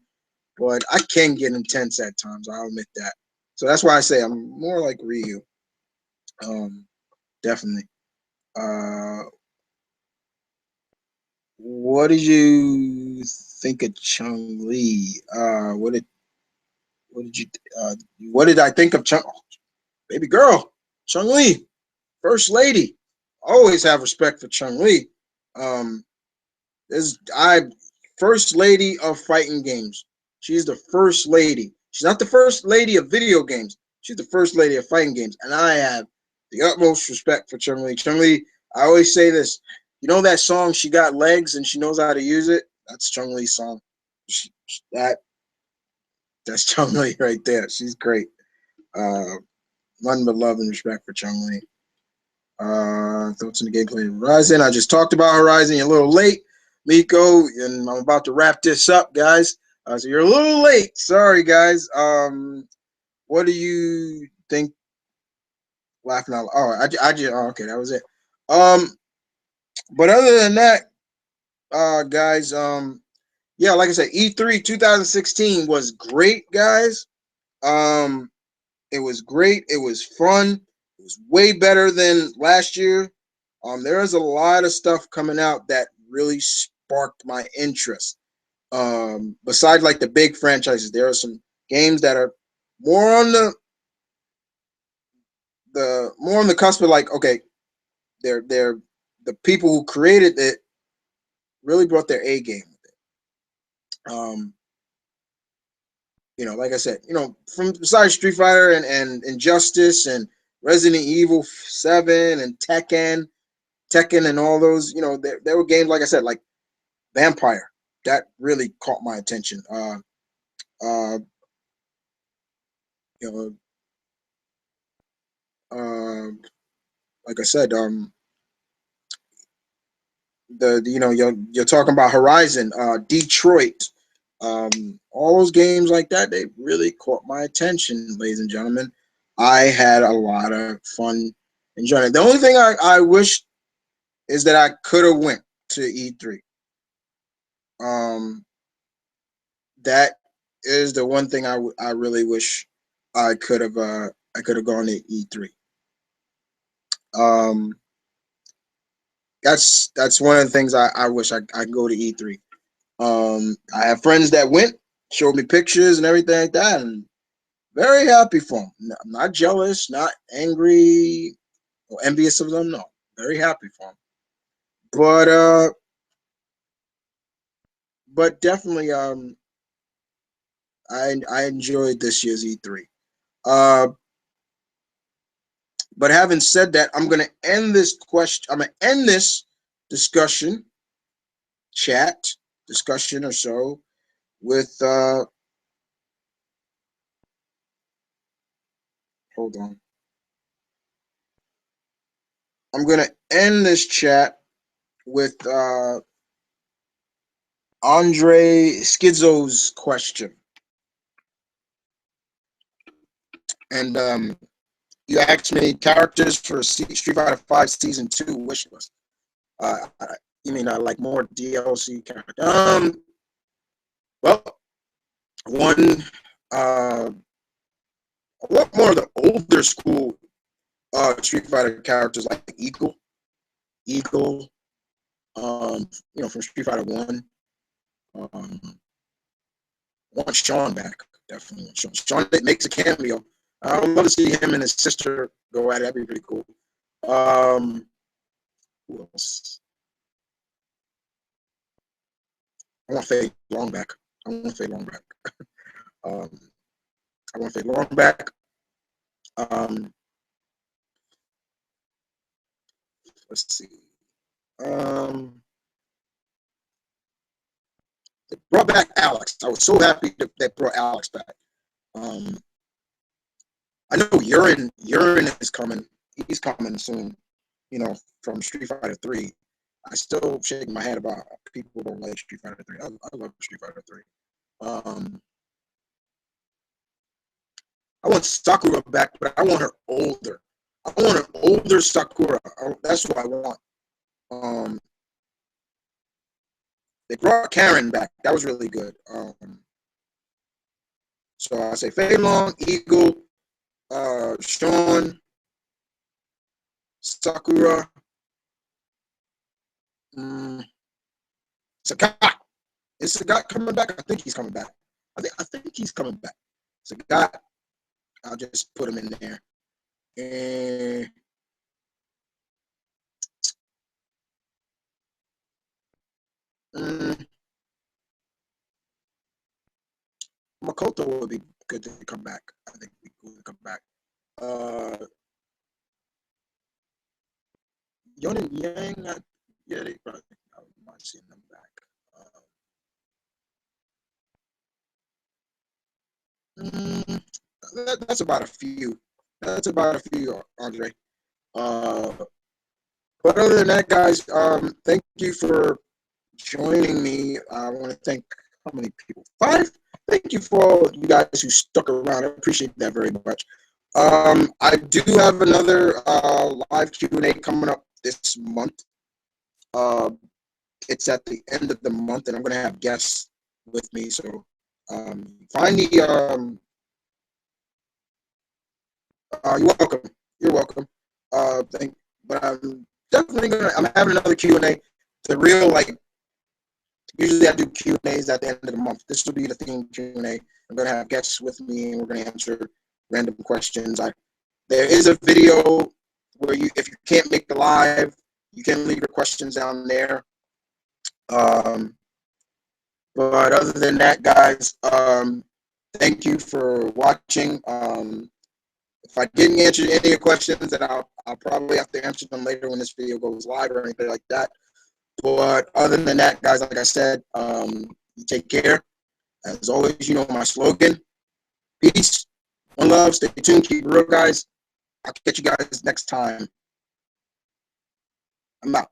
but I can get intense at times. I'll admit that. So that's why I say I'm more like Ryu. Um, Definitely. Uh, what did you think of Chung Li? What did you uh, what did I think of Chung? Oh, baby girl, Chung Li, first lady. Always have respect for Chung Li. Um, Is I first lady of fighting games. She's the first lady. She's not the first lady of video games. She's the first lady of fighting games, and I have the utmost respect for Chung Li. Chung Li, I always say this. You know that song "She Got Legs" and she knows how to use it. That's Chung Li's song. That that's Chung Li right there. She's great. Uh, Nothing but love and respect for Chung Li. Thoughts on the gameplay of Horizon. I just talked about Horizon. You're a little late, Miko, and I'm about to wrap this up, guys. So you're a little late. Sorry, guys. What do you think? Laughing out. Oh, I just. Oh, okay, that was it. Um, but other than that, guys. Yeah, like I said, E3 2016 was great, guys. Um, It was great. It was fun. It was way better than last year. There is a lot of stuff coming out that really sparked my interest. Besides like the big franchises, there are some games that are more on the more on the cusp of like, okay, they're the people who created it really brought their A game with it. Like I said, from besides Street Fighter and Injustice and Resident Evil 7 and Tekken and all those, there were games like I said, like Vampire, that really caught my attention. Uh, you know, uh, like I said, you're talking about Horizon, Detroit, all those games like that, they really caught my attention, ladies and gentlemen. I had a lot of fun enjoying it. The only thing I wish is that I could have went to E3. Um, that is the one thing I really wish I could have gone to E3. Um, that's one of the things I wish I could go to E3. I have friends that went, showed me pictures and everything like that, and very happy for them. I'm not jealous, not angry or envious of them. No, very happy for them. But definitely, I enjoyed this year's E3. Uh, but having said that, I'm gonna end this question. I'm gonna end this discussion, chat, discussion or so with hold on. I'm gonna end this chat with Andre Schizo's question. And you asked me characters for Street Fighter 5 Season 2 wish list. You mean like more DLC characters? Well, one, a lot more of the older school Street Fighter characters like Eagle, from Street Fighter 1. Um, want Sean back, definitely. Sean makes a cameo. I would love to see him and his sister go at it. That'd be pretty cool. Who else? I want Fei Long back. I want Fei Long back. um, I want Fei Long back. Let's see. They brought back Alex. I was so happy that they brought Alex back. Um, I know Urine is coming. He's coming soon. From Street Fighter 3. I still shake my head about people don't like Street Fighter 3. I love Street Fighter 3. I want Sakura back, but I want her older. I want an older Sakura. That's what I want. They brought Karen back. That was really good. So I say Fei Long, Eagle, Sean, Sakura, Sagat. Is Sagat coming back? I think he's coming back. I think he's coming back. Sagat. I'll just put him in there. And Makoto would be good to come back. I think we could come back. Yon and Yang, yeah, they probably. I wouldn't mind seeing them back. That's about a few. That's about a few, Andre. Uh, but other than that, guys, thank you for joining me. I want to thank how many people? 5. Thank you for all you guys who stuck around. I appreciate that very much. I do have another live Q&A coming up this month. It's at the end of the month, and I'm going to have guests with me. So find the. You're welcome. You're welcome. But I'm definitely gonna. I'm having another Q&A. The real usually I do Q&As at the end of the month. This will be the theme Q&A. I'm gonna have guests with me, and we're gonna answer random questions. There is a video where if you can't make the live, you can leave your questions down there. But other than that, guys, thank you for watching. If I didn't answer any of your questions, then I'll probably have to answer them later when this video goes live or anything like that. But other than that, guys, like I said, you take care. As always, you know my slogan. Peace, one love, stay tuned, keep it real, guys. I'll catch you guys next time. I'm out.